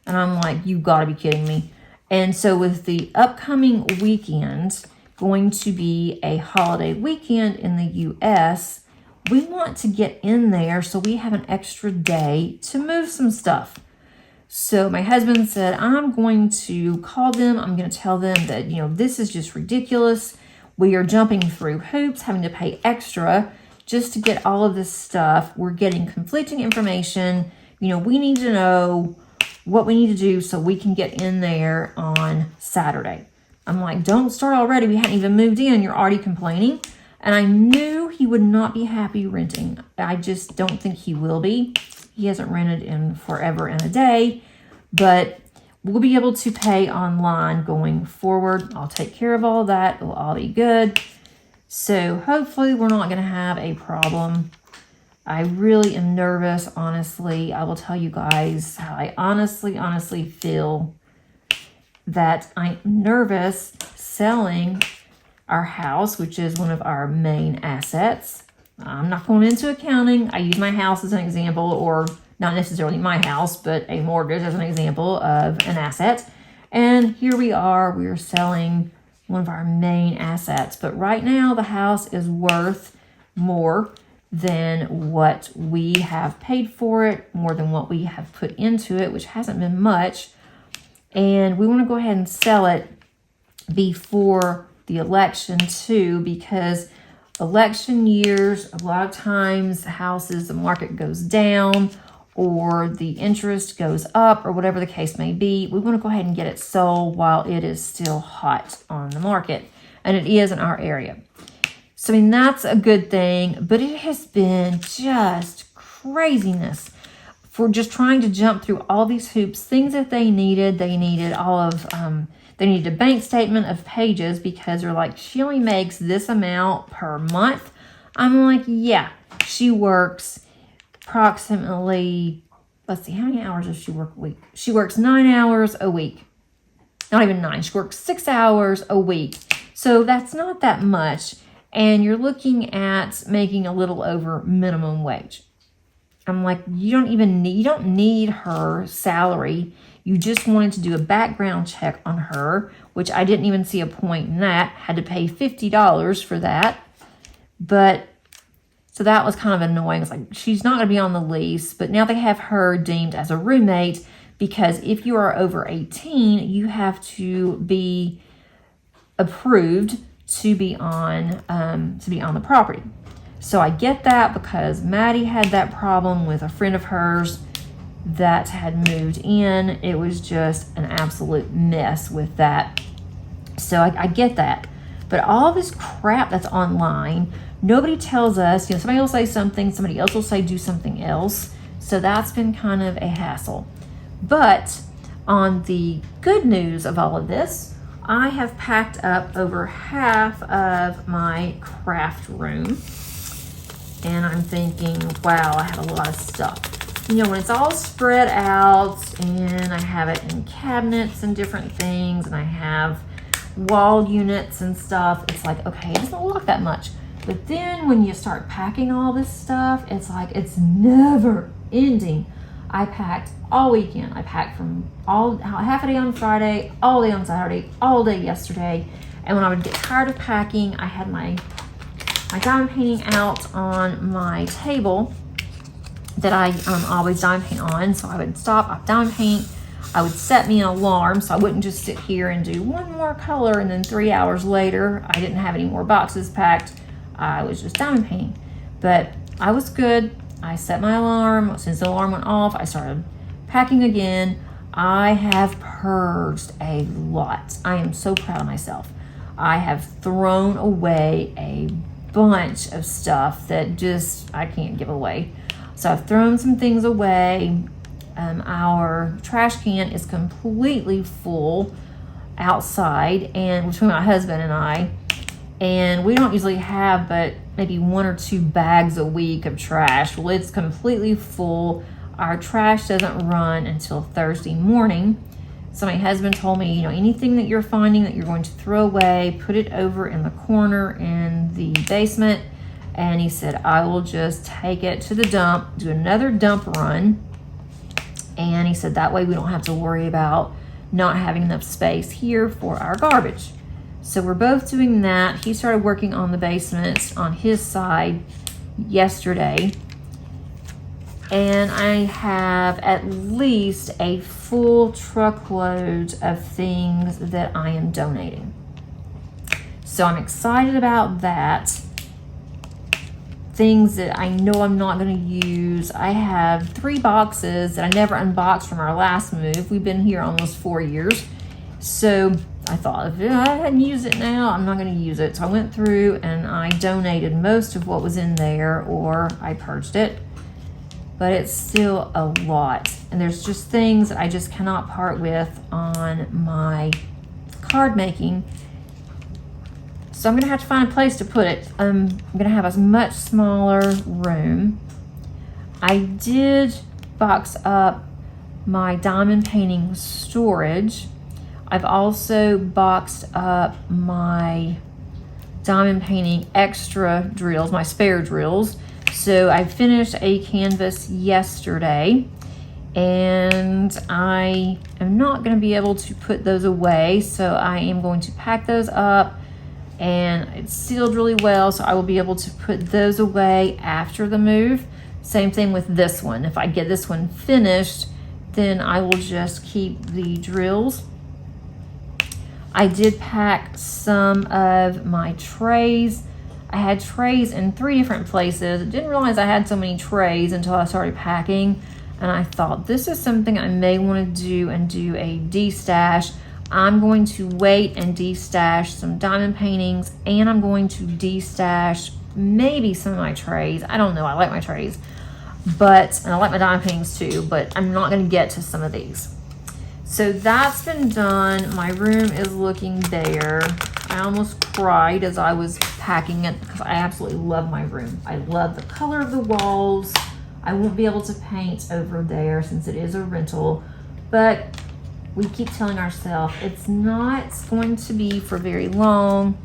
S1: And I'm like, you got to be kidding me. And so with the upcoming weekend going to be a holiday weekend in the U.S., we want to get in there so we have an extra day to move some stuff. So my husband said, I'm going to call them. I'm going to tell them that, this is just ridiculous. We are jumping through hoops, having to pay extra just to get all of this stuff. We're getting conflicting information. We need to know what we need to do so we can get in there on Saturday. I'm like, don't start already. We hadn't even moved in. You're already complaining. And I knew he would not be happy renting. I just don't think he will be. He hasn't rented in forever and a day. But we'll be able to pay online going forward. I'll take care of all of that. It'll all be good. So hopefully we're not going to have a problem. I really am nervous, honestly. I will tell you guys how I honestly feel that I'm nervous selling our house, which is one of our main assets. I'm not going into accounting. I use my house as an example, or not necessarily my house, but a mortgage as an example of an asset. And here we are, we're selling one of our main assets. But right now the house is worth more than what we have paid for it, more than what we have put into it, which hasn't been much. And we want to go ahead and sell it before the election too, because election years, a lot of times houses, the market goes down or the interest goes up or whatever the case may be. We want to go ahead and get it sold while it is still hot on the market. And it is in our area. So, that's a good thing, but it has been just craziness for just trying to jump through all these hoops, things that they needed all of, they needed a bank statement of pages because they're like, she only makes this amount per month. I'm like, yeah, she works approximately let's see, how many hours does she work a week? She works 9 hours a week. Not even 9. She works 6 hours a week. So that's not that much. And you're looking at making a little over minimum wage. I'm like, you don't need her salary. You just wanted to do a background check on her, which I didn't even see a point in that. Had to pay $50 for that. But so that was kind of annoying. It's like, she's not going to be on the lease, but now they have her deemed as a roommate, because if you are over 18, you have to be approved to be on the property. So I get that, because Maddie had that problem with a friend of hers that had moved in. It was just an absolute mess with that. So I get that. But all this crap that's online, nobody tells us, somebody will say something, somebody else will say do something else. So that's been kind of a hassle. But on the good news of all of this, I have packed up over half of my craft room. And I'm thinking, wow, I have a lot of stuff. When it's all spread out and I have it in cabinets and different things, and I have wall units and stuff, it's like, okay, it doesn't look that much. But then when you start packing all this stuff, it's like, it's never ending. I packed all weekend. I packed from half a day on Friday, all day on Saturday, all day yesterday. And when I would get tired of packing, I had my diamond painting out on my table that I always diamond paint on. So I would stop, I'd diamond paint. I would set me an alarm so I wouldn't just sit here and do one more color and then 3 hours later I didn't have any more boxes packed. I was just diamond painting. But I was good. I set my alarm. Since the alarm went off, I started packing again. I have purged a lot. I am so proud of myself. I have thrown away a bunch of stuff that just I can't give away. So I've thrown some things away. Our trash can is completely full outside, and between my husband and I, and we don't usually have but maybe 1 or 2 bags a week of trash. Well, it's completely full. Our trash doesn't run until Thursday morning. So my husband told me, anything that you're finding that you're going to throw away, put it over in the corner in the basement. And he said, I will just take it to the dump, do another dump run. And he said, that way we don't have to worry about not having enough space here for our garbage. So we're both doing that. He started working on the basement on his side yesterday. And I have at least a full truckload of things that I am donating. So I'm excited about that. Things that I know I'm not going to use. I have 3 boxes that I never unboxed from our last move. We've been here almost 4 years. So I thought, if I hadn't used it now, I'm not going to use it. So I went through and I donated most of what was in there, or I purged it. But it's still a lot. And there's just things that I just cannot part with on my card making. So I'm going to have to find a place to put it. I'm going to have a much smaller room. I did box up my diamond painting storage. I've also boxed up my diamond painting extra drills, my spare drills. So I finished a canvas yesterday, and I am not going to be able to put those away. So I am going to pack those up, and it's sealed really well. So I will be able to put those away after the move. Same thing with this one. If I get this one finished, then I will just keep the drills. I did pack some of my trays. I had trays in 3 different places. I didn't realize I had so many trays until I started packing. And I thought, this is something I may want to do and do a de-stash. I'm going to wait and de-stash some diamond paintings, and I'm going to de-stash maybe some of my trays. I don't know. I like my trays, and I like my diamond paintings too, but I'm not going to get to some of these. So that's been done. My room is looking bare. I almost cried as I was packing it because I absolutely love my room. I love the color of the walls. I won't be able to paint over there since it is a rental, but we keep telling ourselves it's not going to be for very long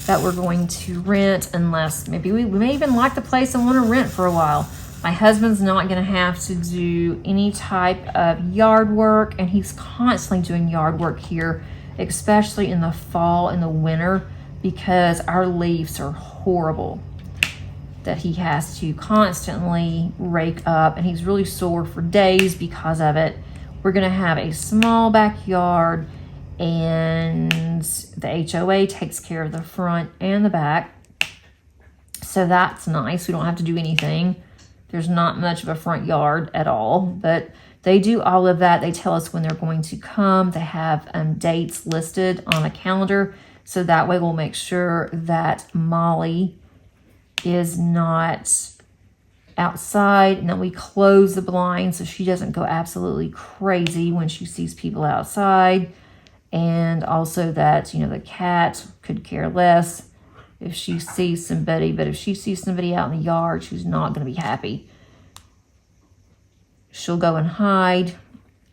S1: that we're going to rent, unless maybe we may even like the place and want to rent for a while. My husband's not going to have to do any type of yard work, and he's constantly doing yard work here, especially in the fall and the winter, because our leaves are horrible that he has to constantly rake up, and he's really sore for days because of it. We're going to have a small backyard, and the HOA takes care of the front and the back, so that's nice. We don't have to do anything. There's not much of a front yard at all, but they do all of that. They tell us when they're going to come. They have dates listed on a calendar, so that way we'll make sure that Molly is not outside, and then we close the blinds so she doesn't go absolutely crazy when she sees people outside. And also that, you know, the cat could care less if she sees somebody, but if she sees somebody out in the yard, she's not going to be happy. She'll go and hide.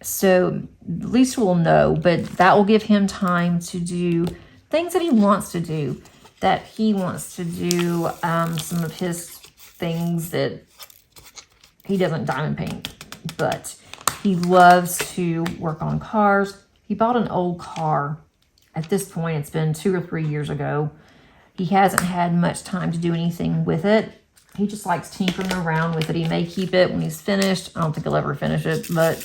S1: So at least we'll know, but that will give him time to do things that he wants to do, some of his things that he doesn't diamond paint, but he loves to work on cars. He bought an old car. At this point, it's been 2 or 3 years ago. He hasn't had much time to do anything with it. He just likes tinkering around with it. He may keep it when he's finished. I don't think he'll ever finish it, but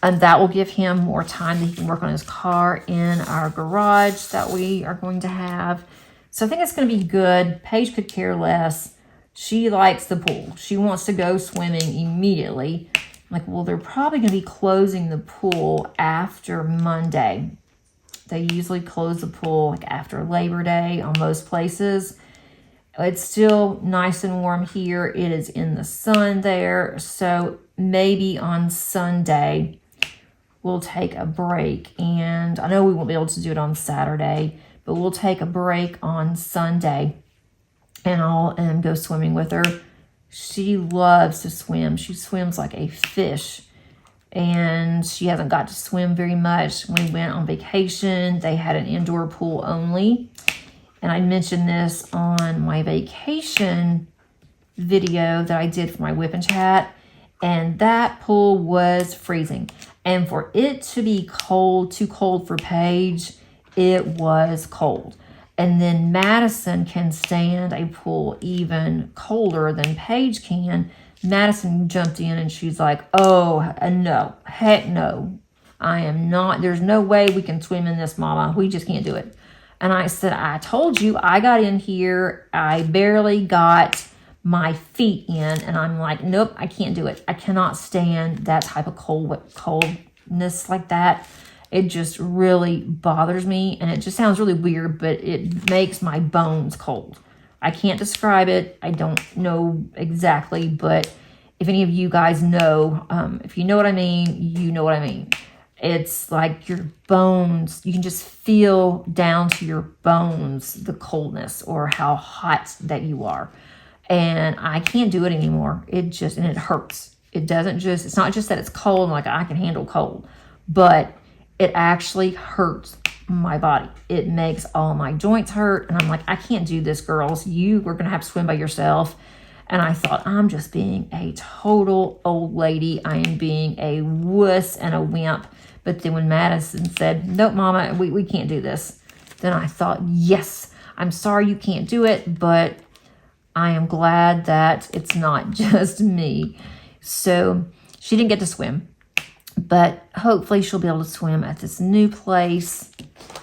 S1: that will give him more time that he can work on his car in our garage that we are going to have. So I think it's going to be good. Paige could care less. She likes the pool. She wants to go swimming immediately. Like, well, they're probably going to be closing the pool after Monday. They usually close the pool like after Labor Day on most places. It's still nice and warm here. It is in the sun there. So maybe on Sunday we'll take a break. And I know we won't be able to do it on Saturday, but we'll take a break on Sunday and I'll go swimming with her. She loves to swim. She swims like a fish, and she hasn't got to swim very much. When we went on vacation, they had an indoor pool only, and I mentioned this on my vacation video that I did for my WIP and chat, and that pool was freezing. And for it to be cold, too cold for Paige, it was cold. And then Madison can stand a pool even colder than Paige can. Madison jumped in and she's like, oh, no, heck no. I am not, there's no way we can swim in this, Mama. We just can't do it. And I said, I told you, I got in here. I barely got my feet in. And I'm like, nope, I can't do it. I cannot stand that type of coldness like that. It just really bothers me, and it just sounds really weird, but it makes my bones cold. I can't describe it. I don't know exactly, but if any of you guys know, if you know what I mean, you know what I mean. It's like your bones, you can just feel down to your bones the coldness or how hot that you are. And I can't do it anymore. And it hurts. It's not just that it's cold, like I can handle cold, but it actually hurts my body. It makes all my joints hurt. And I'm like, I can't do this, girls. You were going to have to swim by yourself. And I thought, I'm just being a total old lady. I am being a wuss and a wimp. But then when Madison said, nope, Mama, we can't do this, then I thought, yes, I'm sorry you can't do it, but I am glad that it's not just me. So she didn't get to swim. But hopefully she'll be able to swim at this new place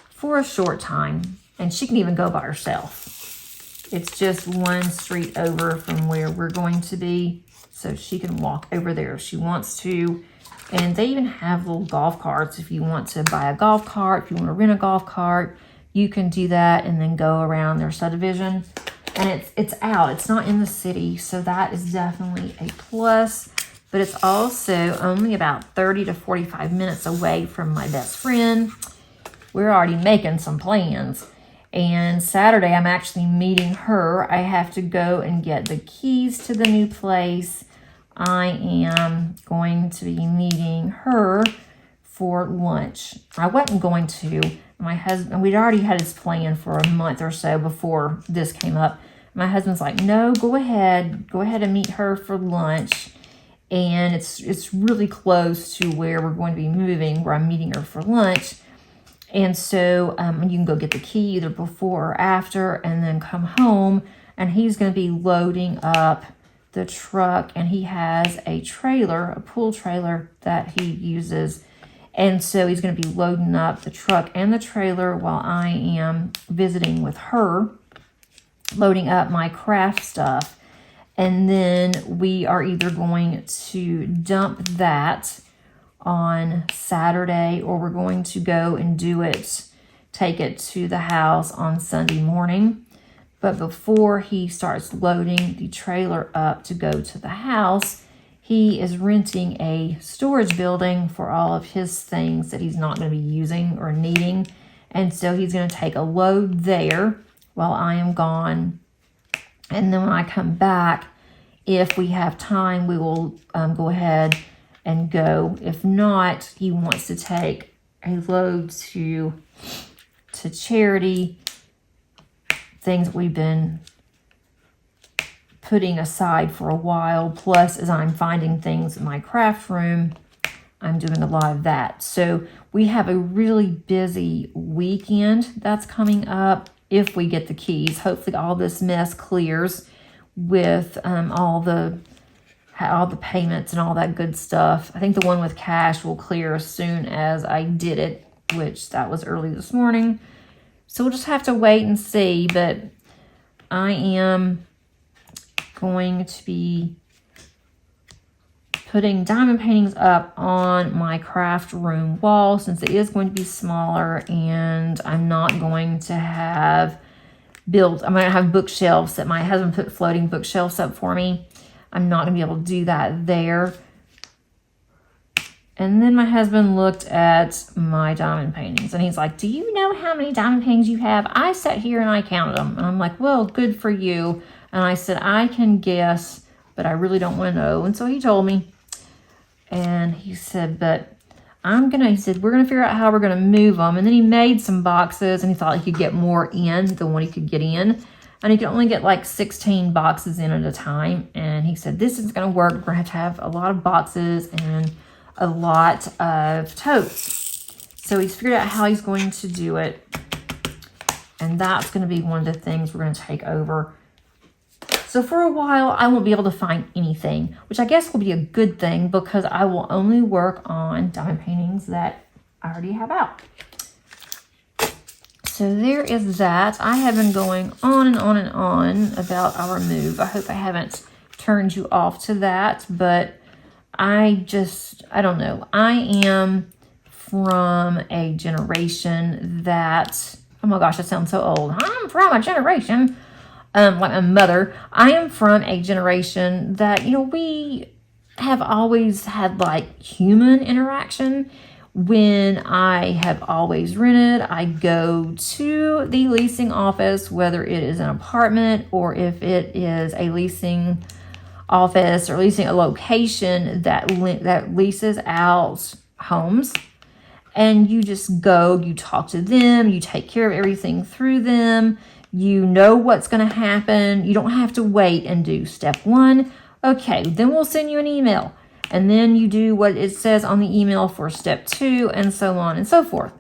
S1: for a short time. And she can even go by herself. It's just one street over from where we're going to be. So she can walk over there if she wants to. And they even have little golf carts. If you want to buy a golf cart, if you want to rent a golf cart, you can do that and then go around their subdivision. And it's out. It's not in the city. So that is definitely a plus. But it's also only about 30 to 45 minutes away from my best friend. We're already making some plans. And Saturday, I'm actually meeting her. I have to go and get the keys to the new place. I am going to be meeting her for lunch. I wasn't going to. My husband, we'd already had this plan for a month or so before this came up. My husband's like, no, go ahead and meet her for lunch. And it's really close to where we're going to be moving, where I'm meeting her for lunch. And so you can go get the key either before or after and then come home. And he's going to be loading up the truck. And he has a trailer, a pool trailer that he uses. And so he's going to be loading up the truck and the trailer while I am visiting with her, loading up my craft stuff. And then we are either going to dump that on Saturday, or we're going to go and take it to the house on Sunday morning. But before he starts loading the trailer up to go to the house, he is renting a storage building for all of his things that he's not going to be using or needing. And so he's going to take a load there while I am gone. And then when I come back, if we have time, we will go ahead and go. If not, he wants to take a load to charity, things that we've been putting aside for a while. Plus, as I'm finding things in my craft room, I'm doing a lot of that. So we have a really busy weekend that's coming up if we get the keys. Hopefully all this mess clears with all the payments and all that good stuff. I think the one with cash will clear as soon as I did it, which that was early this morning. So we'll just have to wait and see. But I am going to be putting diamond paintings up on my craft room wall since it is going to be smaller, and I'm not going to have I'm going to have bookshelves that my husband put floating bookshelves up for me. I'm not going to be able to do that there. And then my husband looked at my diamond paintings and he's like, do you know how many diamond paintings you have? I sat here and I counted them. And I'm like, well, good for you. And I said, I can guess, but I really don't want to know. And so he told me. And he said, he said, we're going to figure out how we're going to move them. And then he made some boxes and he thought he could get more in than what he could get in. And he could only get like 16 boxes in at a time. And he said, this is going to work. We're going to have a lot of boxes and a lot of totes. So he's figured out how he's going to do it. And that's going to be one of the things we're going to take over. So for a while, I won't be able to find anything, which I guess will be a good thing because I will only work on diamond paintings that I already have out. So there is that. I have been going on and on and on about our move. I hope I haven't turned you off to that, but I don't know. I am from a generation that, oh my gosh, that sounds so old. I'm from a generation like my mother. I am from a generation that, we have always had like human interaction. When I have always rented, I go to the leasing office, whether it is an apartment or if it is a leasing office or leasing a location that leases out homes. And you just go, you talk to them, you take care of everything through them. You know what's going to happen. You don't have to wait and do step 1. Okay, then we'll send you an email. And then you do what it says on the email for step 2 and so on and so forth.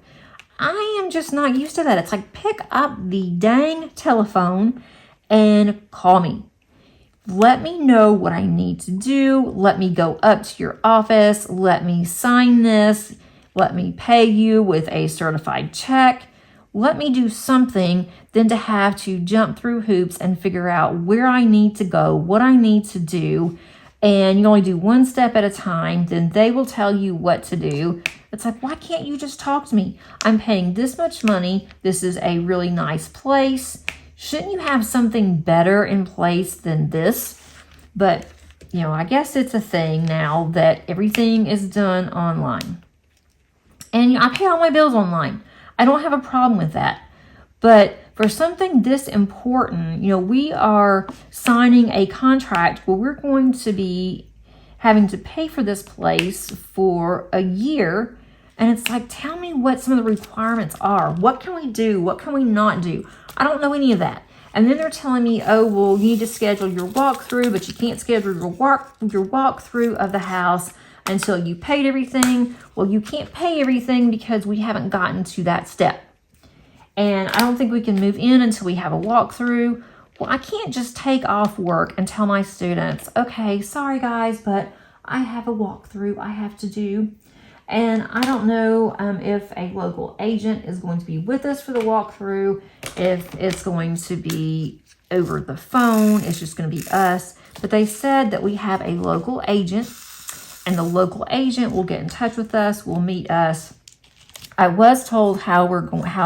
S1: I am just not used to that. It's like pick up the dang telephone and call me. Let me know what I need to do. Let me go up to your office. Let me sign this. Let me pay you with a certified check. Let me do something than to have to jump through hoops and figure out where I need to go, what I need to do. And you only do one step at a time, then they will tell you what to do. It's like, why can't you just talk to me? I'm paying this much money. This is a really nice place. Shouldn't you have something better in place than this? But, I guess it's a thing now that everything is done online. And I pay all my bills online. I don't have a problem with that. But for something this important, we are signing a contract where we're going to be having to pay for this place for a year. And it's like, tell me what some of the requirements are. What can we do? What can we not do? I don't know any of that. And then they're telling me, oh, well, you need to schedule your walkthrough, but you can't schedule your walkthrough of the house until you paid everything. Well, you can't pay everything because we haven't gotten to that step. And I don't think we can move in until we have a walkthrough. Well, I can't just take off work and tell my students, okay, sorry guys, but I have a walkthrough I have to do. And I don't know if a local agent is going to be with us for the walkthrough, if it's going to be over the phone, it's just going to be us. But they said that we have a local agent, and the local agent will get in touch with us, will meet us. I was told how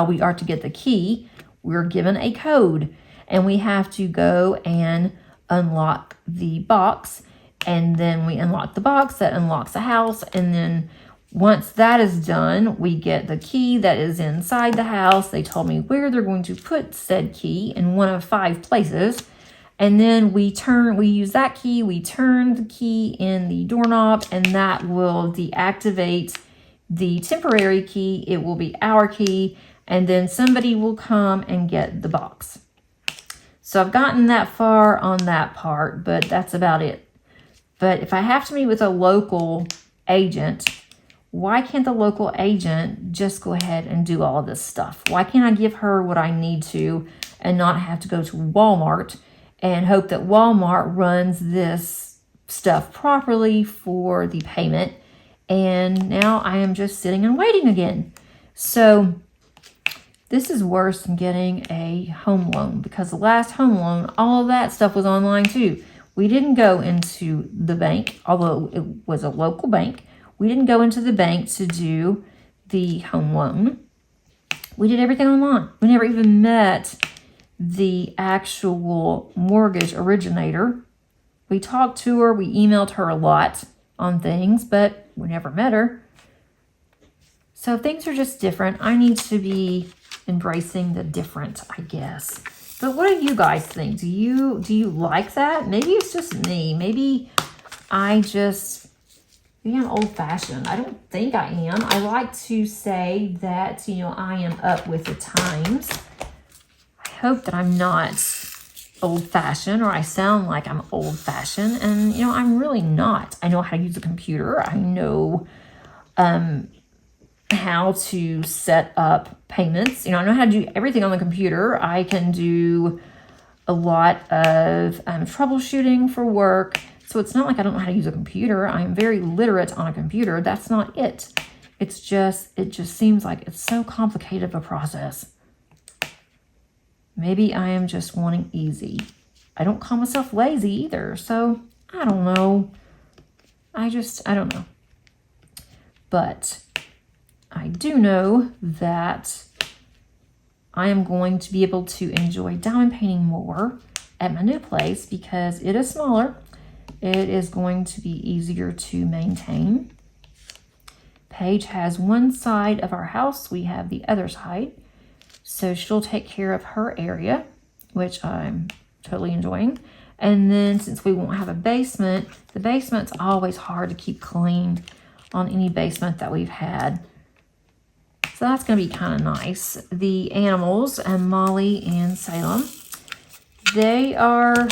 S1: we are to get the key. We're given a code, and we have to go and unlock the box, and then we unlock the box, that unlocks the house, and then once that is done, we get the key that is inside the house. They told me where they're going to put said key in one of 5 places. And then we use that key, we turn the key in the doorknob, and that will deactivate the temporary key. It will be our key, and then somebody will come and get the box. So I've gotten that far on that part, but that's about it. But if I have to meet with a local agent, why can't the local agent just go ahead and do all of this stuff? Why can't I give her what I need to and not have to go to Walmart and hope that Walmart runs this stuff properly for the payment? And now I am just sitting and waiting again. So this is worse than getting a home loan, because the last home loan, all of that stuff was online too. We didn't go into the bank, although it was a local bank. We didn't go into the bank to do the home loan. We did everything online. We never even met the actual mortgage originator. We talked to her. We emailed her a lot on things, but we never met her. So things are just different. I need to be embracing the different, I guess. But what do you guys think? Do you like that? Maybe it's just me. Maybe I'm old-fashioned. I don't think I am. I like to say that, I am up with the times. I hope that I'm not old-fashioned, or I sound like I'm old-fashioned, and, I'm really not. I know how to use a computer. I know how to set up payments. I know how to do everything on the computer. I can do a lot of troubleshooting for work. So it's not like I don't know how to use a computer. I'm very literate on a computer. That's not it. It just seems like it's so complicated of a process. Maybe I am just wanting easy. I don't call myself lazy either. So I don't know. I don't know. But I do know that I am going to be able to enjoy diamond painting more at my new place because it is smaller. It is going to be easier to maintain. Paige has one side of our house. We have the other side. So she'll take care of her area, which I'm totally enjoying. And then since we won't have a basement, the basement's always hard to keep clean on any basement that we've had. So that's going to be kind of nice. The animals, and Molly and Salem, they are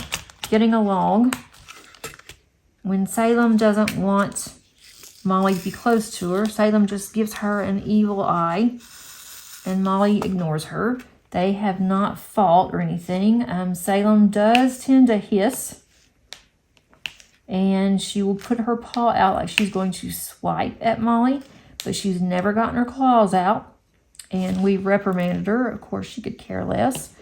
S1: getting along. When Salem doesn't want Molly to be close to her, Salem just gives her an evil eye, and Molly ignores her. They have not fought or anything. Salem does tend to hiss, and she will put her paw out like she's going to swipe at Molly, but she's never gotten her claws out, and we reprimanded her. Of course, she could care less.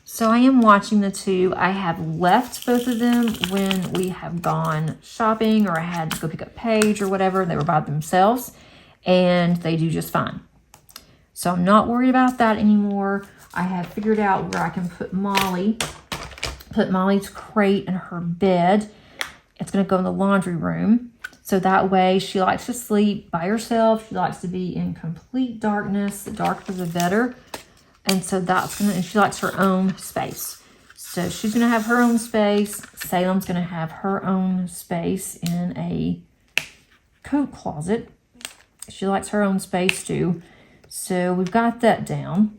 S1: So I am watching the two. I have left both of them when we have gone shopping, or I had to go pick up Paige or whatever. They were by themselves, and they do just fine. So I'm not worried about that anymore. I have figured out where I can put Molly's crate in her bed. It's going to go in the laundry room. So that way she likes to sleep by herself. She likes to be in complete darkness. The darker the better. And so and she likes her own space. So she's going to have her own space. Salem's going to have her own space in a coat closet. She likes her own space too. So we've got that down.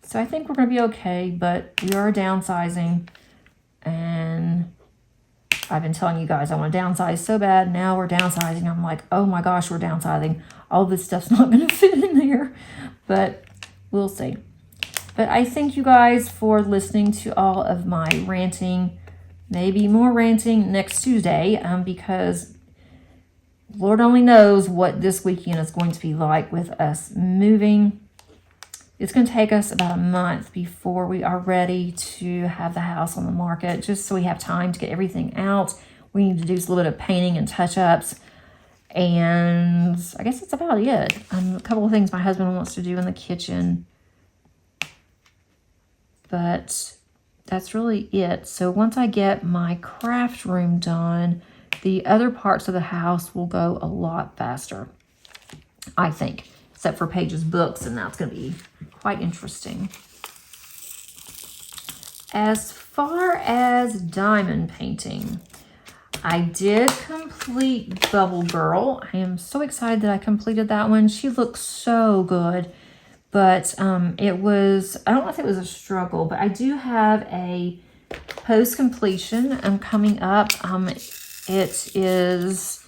S1: So I think we're going to be okay, but we are downsizing. And I've been telling you guys I want to downsize so bad. Now we're downsizing. I'm like, oh my gosh, we're downsizing. All this stuff's not going to fit in there. But we'll see. But I thank you guys for listening to all of my ranting. Maybe more ranting next Tuesday because Lord only knows what this weekend is going to be like with us moving. It's going to take us about a month before we are ready to have the house on the market, just so we have time to get everything out. We need to do a little bit of painting and touch-ups. And I guess that's about it. A couple of things my husband wants to do in the kitchen. But that's really it. So once I get my craft room done, the other parts of the house will go a lot faster, I think. Except for Paige's books, and that's going to be quite interesting. As far as diamond painting, I did complete Bubble Girl. I am so excited that I completed that one. She looks so good. But it was, I don't know if it was a struggle, but I do have a post-completion coming up. It is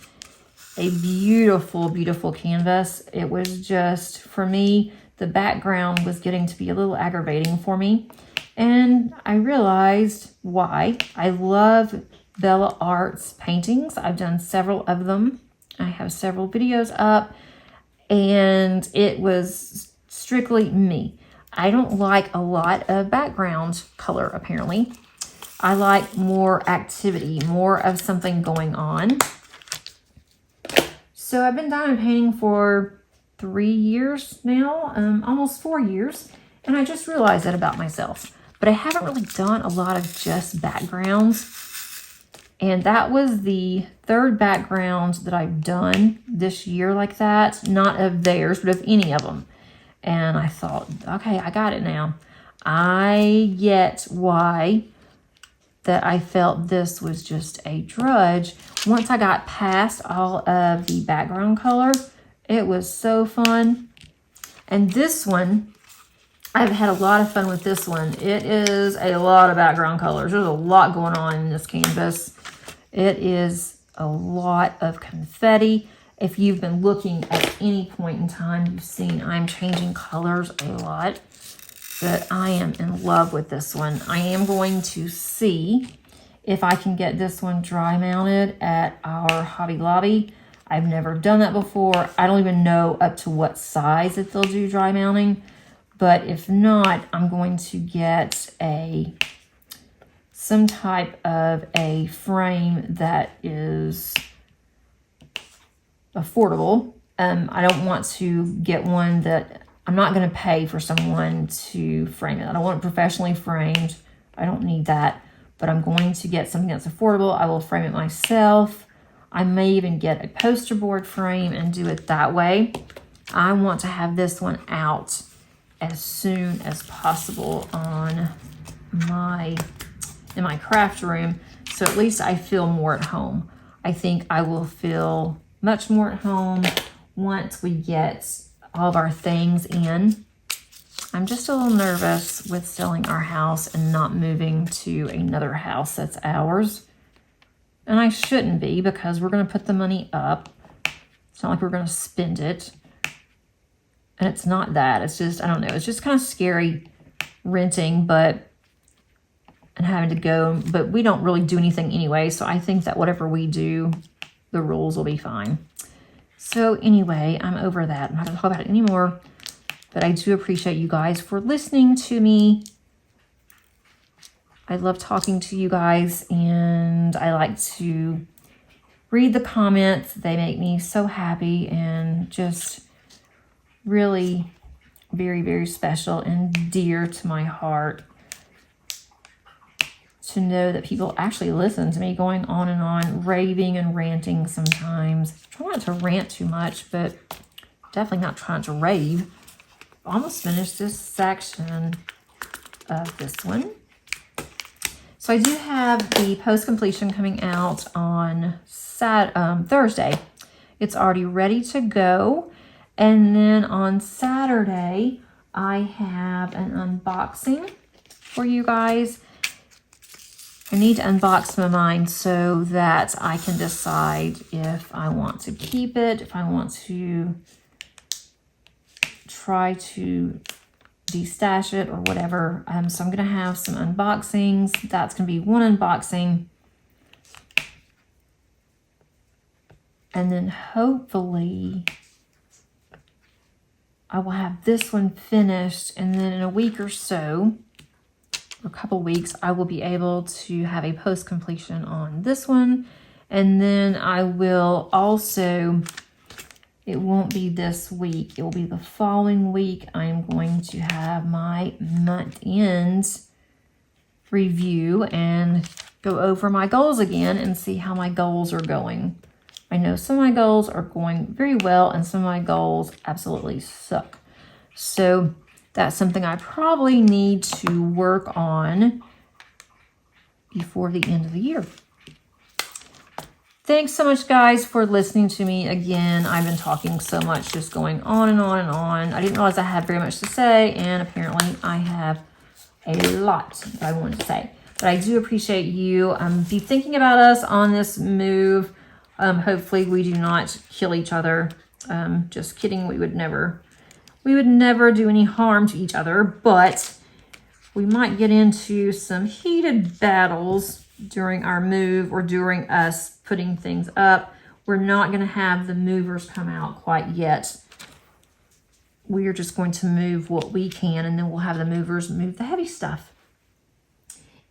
S1: a beautiful, beautiful canvas. It was just, for me, the background was getting to be a little aggravating for me. And I realized why. I love Bella Art's paintings. I've done several of them. I have several videos up. And it was strictly me. I don't like a lot of background color, apparently. I like more activity, more of something going on. So I've been diamond painting for 3 years now, almost 4 years, and I just realized that about myself. But I haven't really done a lot of just backgrounds. And that was the third background that I've done this year like that. Not of theirs, but of any of them. And I thought, okay, I got it now. I get why that I felt this was just a drudge. Once I got past all of the background color, it was so fun. And this one, I've had a lot of fun with this one. It is a lot of background colors. There's a lot going on in this canvas. It is a lot of confetti. If you've been looking at any point in time, you've seen I'm changing colors a lot. But I am in love with this one. I am going to see if I can get this one dry mounted at our Hobby Lobby. I've never done that before. I don't even know up to what size that they'll do dry mounting. But if not, I'm going to get some type of a frame that is affordable. I don't want to get one that I'm not going to pay for someone to frame it. I don't want it professionally framed. I don't need that. But I'm going to get something that's affordable. I will frame it myself. I may even get a poster board frame and do it that way. I want to have this one out as soon as possible in my craft room. So at least I feel more at home. I think I will feel much more at home once we get all of our things in. I'm just a little nervous with selling our house and not moving to another house that's ours. And I shouldn't be, because we're going to put the money up. It's not like we're going to spend it. And it's not that. It's just, I don't know. It's just kind of scary renting, and having to go. But we don't really do anything anyway. So I think that whatever we do, the rules will be fine. So anyway, I'm over that. I'm not going to talk about it anymore. But I do appreciate you guys for listening to me. I love talking to you guys, and I like to read the comments. They make me so happy and just really very, very special and dear to my heart to know that people actually listen to me going on and on, raving and ranting sometimes. Try not to rant too much, but definitely not trying to rave. Almost finished this section of this one. So I do have the post completion coming out on Thursday. It's already ready to go. And then on Saturday, I have an unboxing for you guys. I need to unbox some of mine so that I can decide if I want to keep it, if I want to try to destash it or whatever. So I'm going to have some unboxings. That's going to be one unboxing. And then hopefully I will have this one finished, and then in a week or so, a couple weeks, I will be able to have a post completion on this one. And then I will also, it won't be this week, it will be the following week. I am going to have my month end review and go over my goals again and see how my goals are going. I know some of my goals are going very well and some of my goals absolutely suck. So that's something I probably need to work on before the end of the year. Thanks so much, guys, for listening to me again. I've been talking so much, just going on and on and on. I didn't realize I had very much to say, and apparently I have a lot that I wanted to say. But I do appreciate you be thinking about us on this move. Hopefully we do not kill each other. Just kidding. We would never do any harm to each other, but we might get into some heated battles during our move or during us putting things up. We're not going to have the movers come out quite yet. We are just going to move what we can, and then we'll have the movers move the heavy stuff.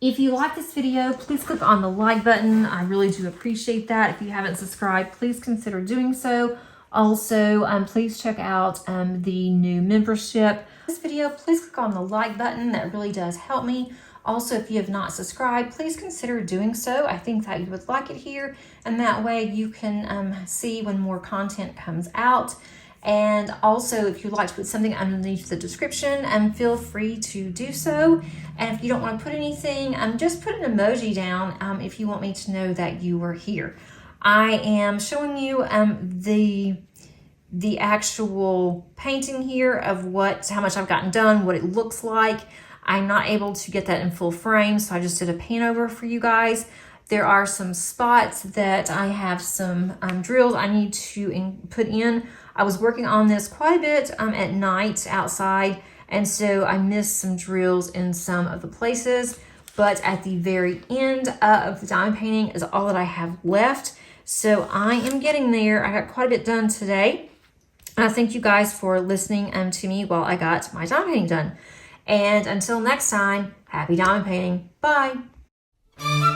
S1: If you like this video, please click on the like button. I really do appreciate that. If you haven't subscribed, please consider doing so. Also, please check out the new membership. This video, please click on the like button. That really does help me. Also, if you have not subscribed, please consider doing so. I think that you would like it here, and that way you can see when more content comes out. And also, if you'd like to put something underneath the description, feel free to do so. And if you don't want to put anything, just put an emoji down if you want me to know that you were here. I am showing you the actual painting here of how much I've gotten done, what it looks like. I'm not able to get that in full frame, so I just did a paint over for you guys. There are some spots that I have some drills I need to put in. I was working on this quite a bit at night outside, and so I missed some drills in some of the places. But at the very end of the diamond painting is all that I have left. So I am getting there. I got quite a bit done today. And I thank you guys for listening to me while I got my diamond painting done. And until next time, happy diamond painting. Bye.